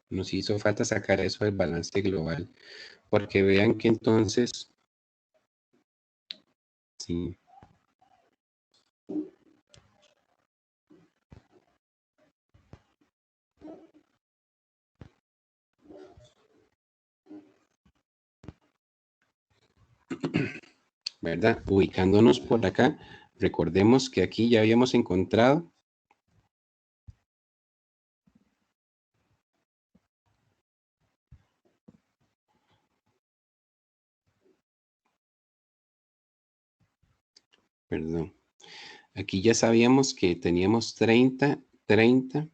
Nos hizo falta sacar eso del balance global. Porque vean que entonces, sí. ¿Verdad? Ubicándonos por acá, recordemos que aquí ya habíamos encontrado perdón. Aquí ya sabíamos que teníamos 30, 30,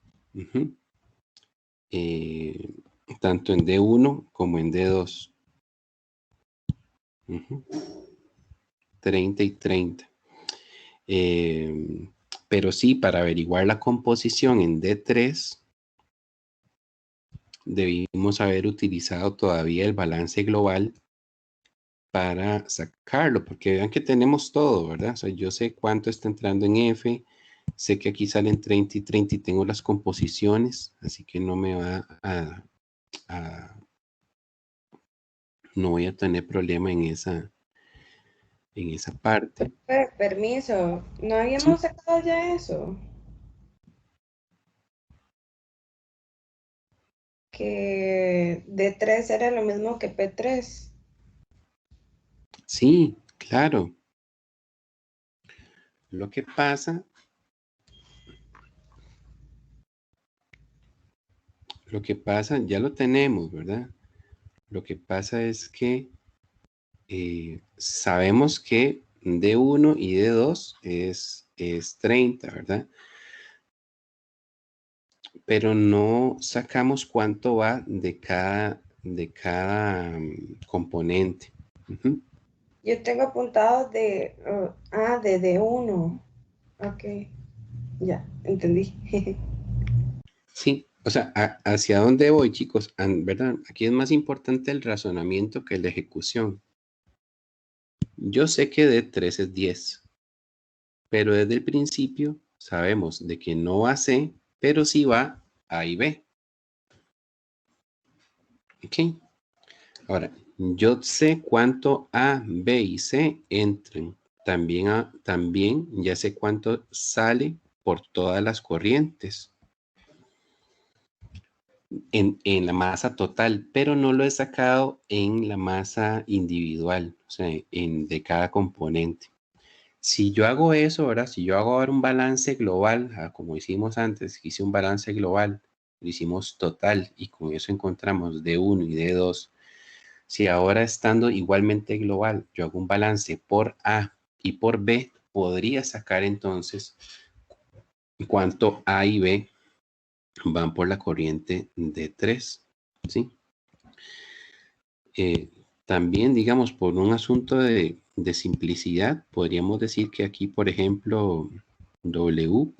tanto en D1 como en D2. 30 y 30. Pero sí, para averiguar la composición en D3, debimos haber utilizado todavía el balance global para sacarlo, porque vean que tenemos todo, ¿verdad? O sea, yo sé cuánto está entrando en F, sé que aquí salen 30 y 30 y tengo las composiciones, así que no me va no voy a tener problema en esa parte. Permiso, ¿no habíamos sacado ya eso? Que D3 era lo mismo que P3. Sí, claro. Lo que pasa ya lo tenemos, ¿verdad? Lo que pasa es que sabemos que D1 y D2 es 30, ¿verdad? Pero no sacamos cuánto va de cada componente. Yo tengo apuntado de D1. Ok, ya, entendí. Sí, o sea, ¿hacia dónde voy, chicos? ¿Verdad? Aquí es más importante el razonamiento que la ejecución. Yo sé que de 3 es 10, pero desde el principio sabemos de que no va a C, pero sí va A y B. ¿Ok? Ahora, yo sé cuánto A, B y C entran. También ya sé cuánto sale por todas las corrientes en la masa total, pero no lo he sacado en la masa individual, o sea, de cada componente. Si yo hago eso, ¿verdad? Si yo hago ahora un balance global, como hicimos antes, hice un balance global, lo hicimos total y con eso encontramos D1 y D2. Si ahora estando igualmente global, yo hago un balance por A y por B, podría sacar entonces cuánto A y B van por la corriente D3, ¿sí? También, digamos, por un asunto de simplicidad, podríamos decir que aquí, por ejemplo, W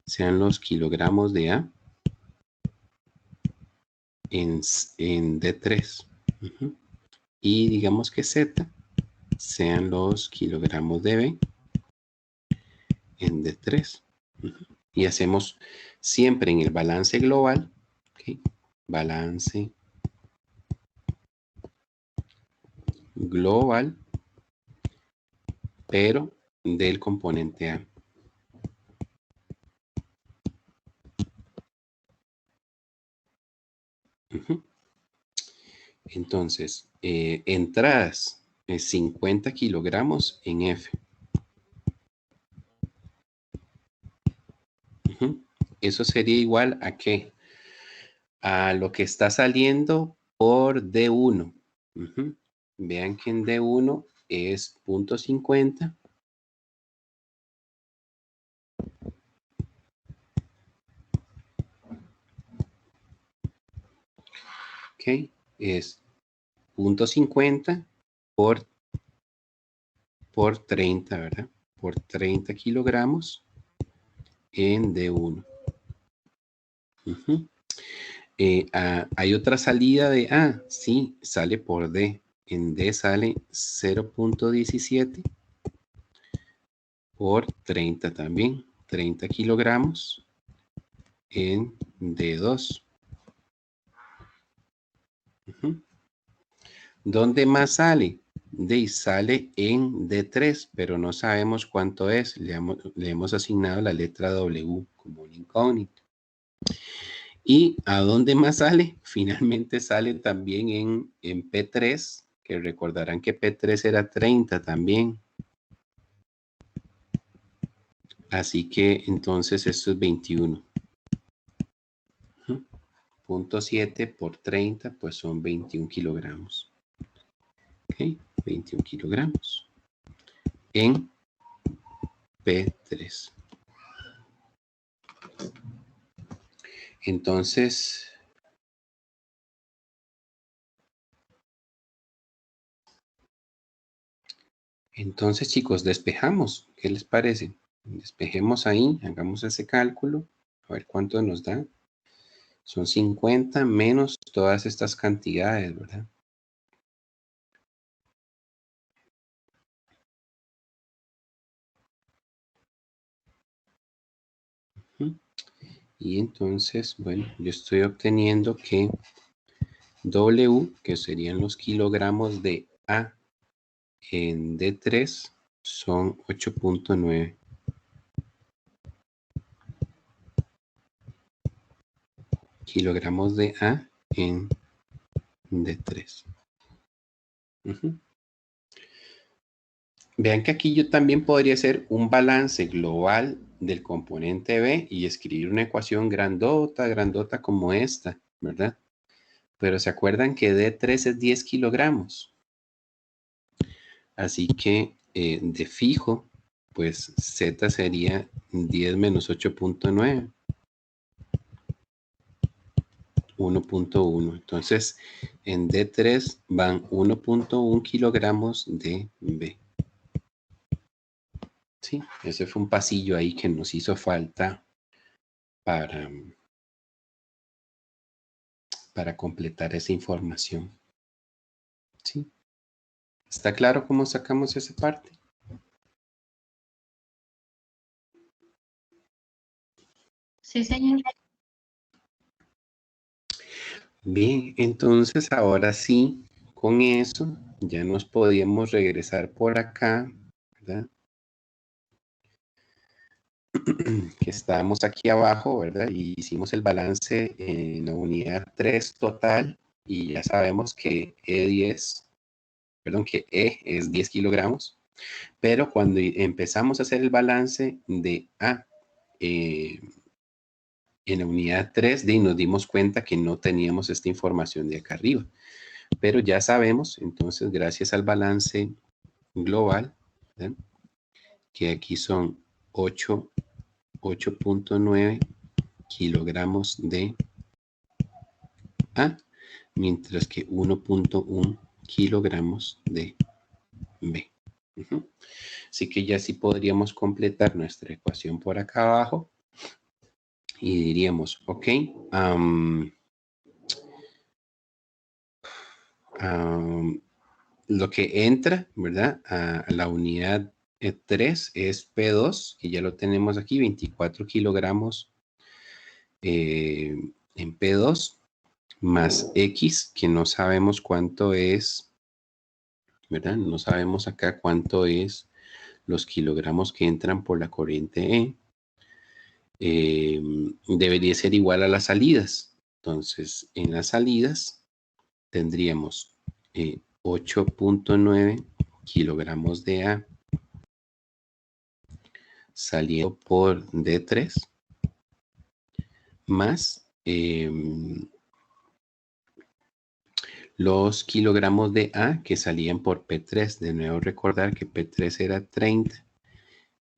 sean los kilogramos de A en D3. Y digamos que Z sean los kilogramos de B en D3. Y hacemos siempre en el balance global, ¿okay? Balance global, pero del componente A. Entonces, entradas, 50 kilogramos en F. Eso sería igual a ¿qué? A lo que está saliendo por D1. Vean que en D1 es 0.50. Ok, es 0.50 por 30, ¿verdad? Por 30 kilogramos en D1. Hay otra salida de A, sí, sale por D. En D sale 0.17 por 30 también. 30 kilogramos en D2. ¿Dónde más sale? Sale en D3, pero no sabemos cuánto es. Le hemos asignado la letra W como un incógnito. ¿Y a dónde más sale? Finalmente sale también en P3, que recordarán que P3 era 30 también. Así que entonces esto es 21. 0.7 por 30, pues son 21 kilogramos. Ok, 21 kilogramos en P3. Entonces, chicos, despejamos. ¿Qué les parece? Despejemos ahí, hagamos ese cálculo, a ver cuánto nos da. Son 50 menos todas estas cantidades, ¿verdad? Y entonces, bueno, yo estoy obteniendo que W, que serían los kilogramos de A en D3, son 8.9. Kilogramos de A en D3. Vean que aquí yo también podría hacer un balance global del componente B y escribir una ecuación grandota como esta, ¿verdad? Pero se acuerdan que D3 es 10 kilogramos. Así que de fijo, pues Z sería 10 menos 8.9. 1.1. Entonces, en D3 van 1.1 kilogramos de B. Sí, ese fue un pasillo ahí que nos hizo falta para completar esa información. ¿Sí? ¿Está claro cómo sacamos esa parte? Sí, señor. Bien, entonces ahora sí, con eso ya nos podíamos regresar por acá, ¿verdad? Que estábamos aquí abajo, ¿verdad? Y hicimos el balance en la unidad 3 total y ya sabemos que que E es 10 kilogramos, pero cuando empezamos a hacer el balance de A en la unidad 3, nos dimos cuenta que no teníamos esta información de acá arriba, pero ya sabemos, entonces, gracias al balance global, ¿verdad? Que aquí son 8.9 kilogramos de A, mientras que 1.1 kilogramos de B. Así que ya sí podríamos completar nuestra ecuación por acá abajo y diríamos, ok, lo que entra, ¿verdad? A la unidad 3 es P2, que ya lo tenemos aquí, 24 kilogramos en P2, más X, que no sabemos cuánto es, ¿verdad? No sabemos acá cuánto es los kilogramos que entran por la corriente E. Debería ser igual a las salidas. Entonces, en las salidas tendríamos 8.9 kilogramos de A saliendo por D3 más los kilogramos de A que salían por P3. De nuevo recordar que P3 era 30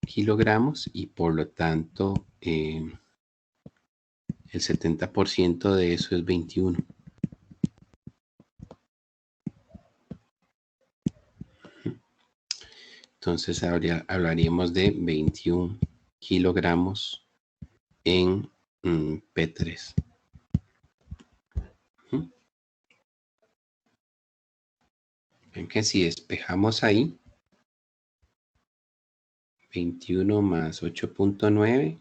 kilogramos y por lo tanto el 70% de eso es 21. Entonces hablaríamos de 21 kilogramos en P3. Ven que si despejamos ahí, 21 más 8.9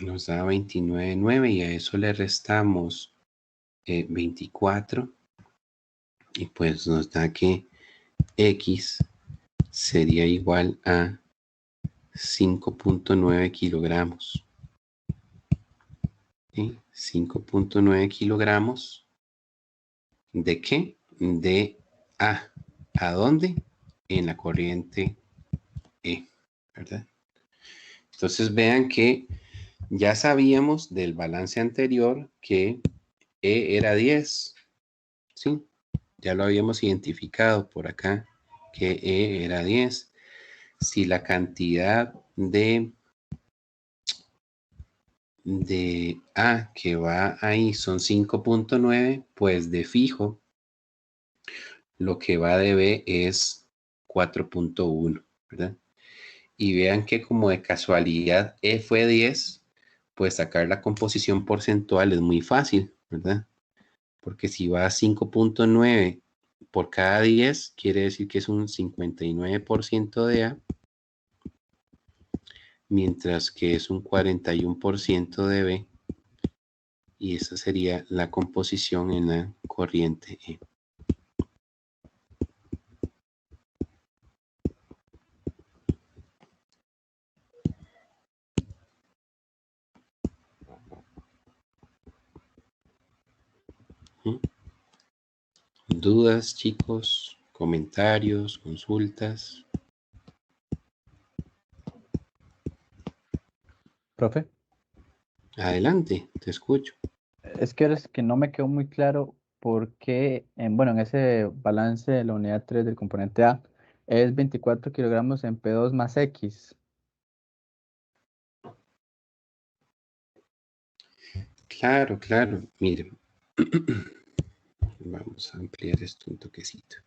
nos da 29.9 y a eso le restamos 24 y pues nos da que X sería igual a 5.9 kilogramos. ¿Sí? 5.9 kilogramos ¿de qué? De A. ¿A dónde? En la corriente E, ¿verdad? Entonces vean que ya sabíamos del balance anterior que E era 10, ¿sí? Ya lo habíamos identificado por acá, que E era 10. Si la cantidad de A que va ahí son 5.9, pues de fijo, lo que va de B es 4.1, ¿verdad? Y vean que como de casualidad E fue 10, pues sacar la composición porcentual es muy fácil, ¿verdad? Porque si va a 5.9 por cada 10, quiere decir que es un 59% de A, mientras que es un 41% de B, y esa sería la composición en la corriente E. ¿Dudas, chicos? ¿Comentarios? ¿Consultas? Profe, Adelante, te escucho. es que no me quedó muy claro por qué, bueno, en ese balance de la unidad 3 del componente A es 24 kilogramos en P2 más X. Claro, claro. Miren, vamos a ampliar esto un toquecito.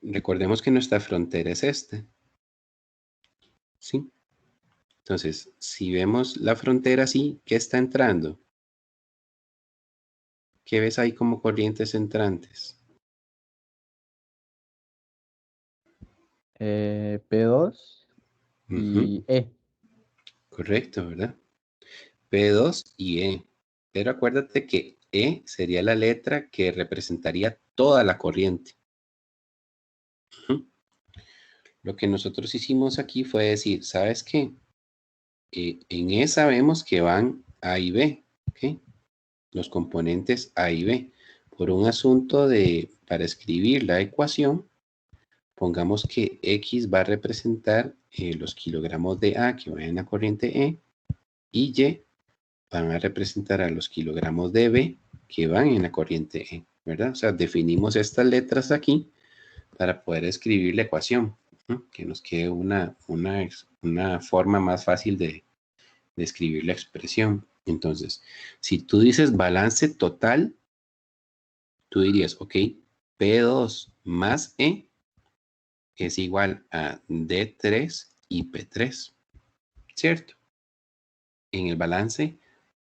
recordemos que nuestra frontera es esta. ¿Sí? Entonces, si vemos la frontera así, ¿qué está entrando? ¿Qué ves ahí como corrientes entrantes? P2 Ujú, y E. correcto, ¿verdad? P2 y E. Pero acuérdate que E sería la letra que representaría toda la corriente. Ujú. Lo que nosotros hicimos aquí fue decir, ¿sabes qué? En E sabemos que van A y B, ¿ok? Los componentes A y B. Por un asunto para escribir la ecuación, pongamos que X va a representar los kilogramos de A que van en la corriente E y Y van a representar a los kilogramos de B que van en la corriente E, ¿verdad? O sea, definimos estas letras aquí para poder escribir la ecuación, ¿no? Que nos quede una forma más fácil de escribir la expresión. Entonces, si tú dices balance total, tú dirías, ok, P2 más E es igual a D3 y P3, ¿cierto? En el balance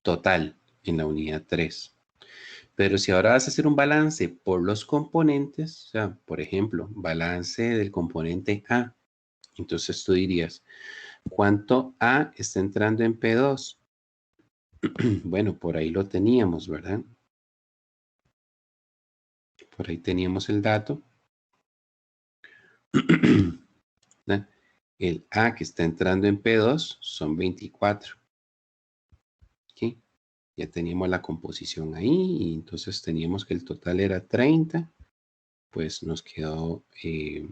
total, en la unidad 3. Pero si ahora vas a hacer un balance por los componentes, o sea, por ejemplo, balance del componente A, entonces tú dirías, ¿cuánto A está entrando en P2? Bueno, por ahí lo teníamos, ¿verdad? Por ahí teníamos el dato. El A que está entrando en P2 son 24. ¿Ok? Ya teníamos la composición ahí y entonces teníamos que el total era 30. Pues nos quedó que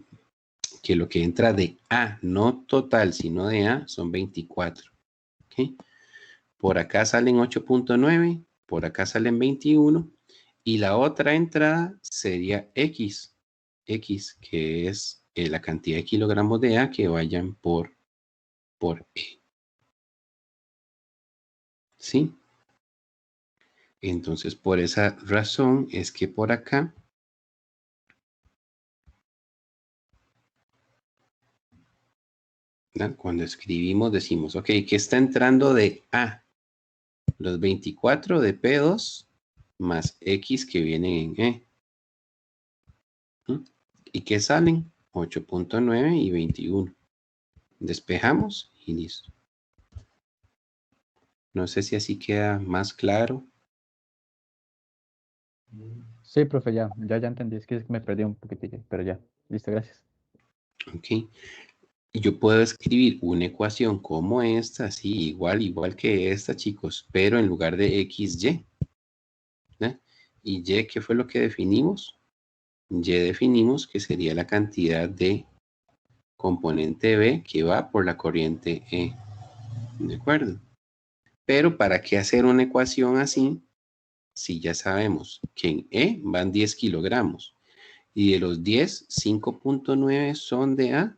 lo que entra de A, no total, sino de A, son 24. ¿Ok? Por acá salen 8.9, por acá salen 21 y la otra entrada sería X, que es la cantidad de kilogramos de A que vayan por E. ¿Sí? Entonces, por esa razón es que por acá ¿verdad? Cuando escribimos decimos, ok, ¿qué está entrando de A? Los 24 de P2 más X que vienen en E. ¿Mm? ¿Y qué salen? 8.9 y 21. Despejamos y listo. No sé si así queda más claro. Sí, profe, ya entendí. Es que me perdí un poquitillo, pero ya. Listo, gracias. Ok. Y yo puedo escribir una ecuación como esta, así, igual que esta, chicos, pero en lugar de XY. ¿Verdad? ¿Y Y qué fue lo que definimos? Y definimos que sería la cantidad de componente B que va por la corriente E. ¿De acuerdo? Pero ¿para qué hacer una ecuación así si ya sabemos que en E van 10 kilogramos y de los 10, 5.9 son de A,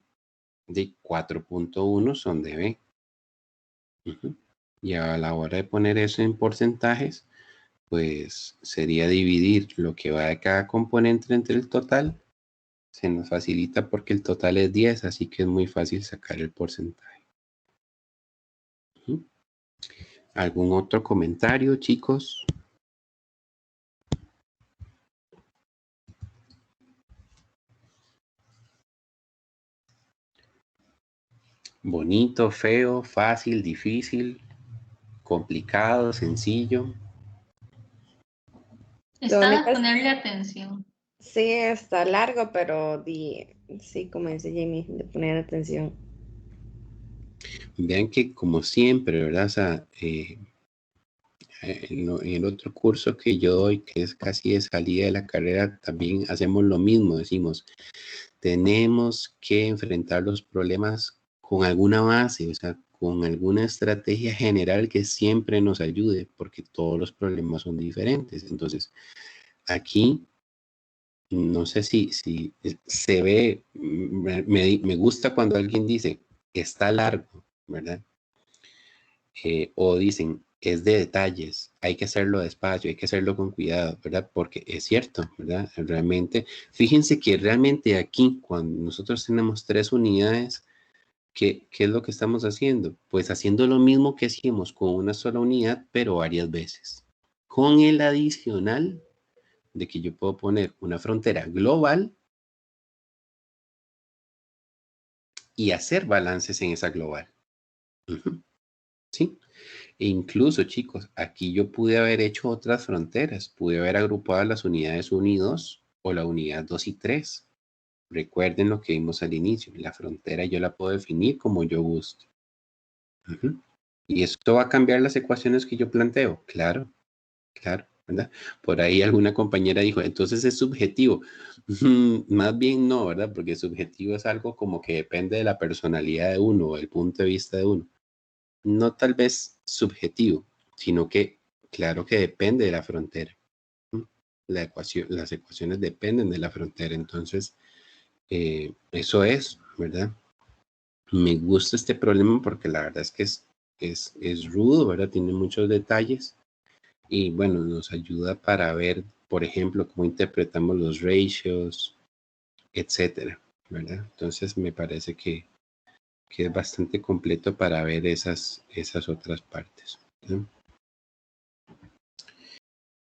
de 4.1 son de B? Y a la hora de poner eso en porcentajes, pues sería dividir lo que va de cada componente entre el total. Se nos facilita porque el total es 10, así que es muy fácil sacar el porcentaje. ¿Algún otro comentario, chicos? Bonito, feo, fácil, difícil, complicado, sencillo. Está único de es- ponerle atención. Sí, está largo, pero sí, como dice Jamie, de poner atención. Vean que como siempre, ¿verdad? O sea, en el otro curso que yo doy, que es casi de salida de la carrera, también hacemos lo mismo. Decimos, tenemos que enfrentar los problemas con alguna base, o sea, con alguna estrategia general que siempre nos ayude, porque todos los problemas son diferentes. Entonces, aquí, no sé si se ve, me gusta cuando alguien dice, está largo, ¿verdad? O dicen, es de detalles, hay que hacerlo despacio, hay que hacerlo con cuidado, ¿verdad? Porque es cierto, ¿verdad? Realmente, fíjense que realmente aquí, cuando nosotros tenemos 3 unidades, ¿qué es lo que estamos haciendo? Pues haciendo lo mismo que hacíamos con una sola unidad, pero varias veces. Con el adicional de que yo puedo poner una frontera global y hacer balances en esa global. ¿Sí? E incluso, chicos, aquí yo pude haber hecho otras fronteras. Pude haber agrupado las unidades 1 y 2 o la unidad 2 y 3. Recuerden lo que vimos al inicio. La frontera yo la puedo definir como yo guste. ¿Y esto va a cambiar las ecuaciones que yo planteo? Claro, claro, ¿verdad? Por ahí alguna compañera dijo, entonces es subjetivo. Más bien no, ¿verdad? Porque subjetivo es algo como que depende de la personalidad de uno o el punto de vista de uno. No tal vez subjetivo, sino que claro que depende de la frontera. Las ecuaciones dependen de la frontera, entonces eso es, ¿verdad? Me gusta este problema porque la verdad es que es rudo, ¿verdad? Tiene muchos detalles y bueno, nos ayuda para ver, por ejemplo, cómo interpretamos los ratios, etcétera, ¿verdad? Entonces me parece que es bastante completo para ver esas otras partes, ¿sí?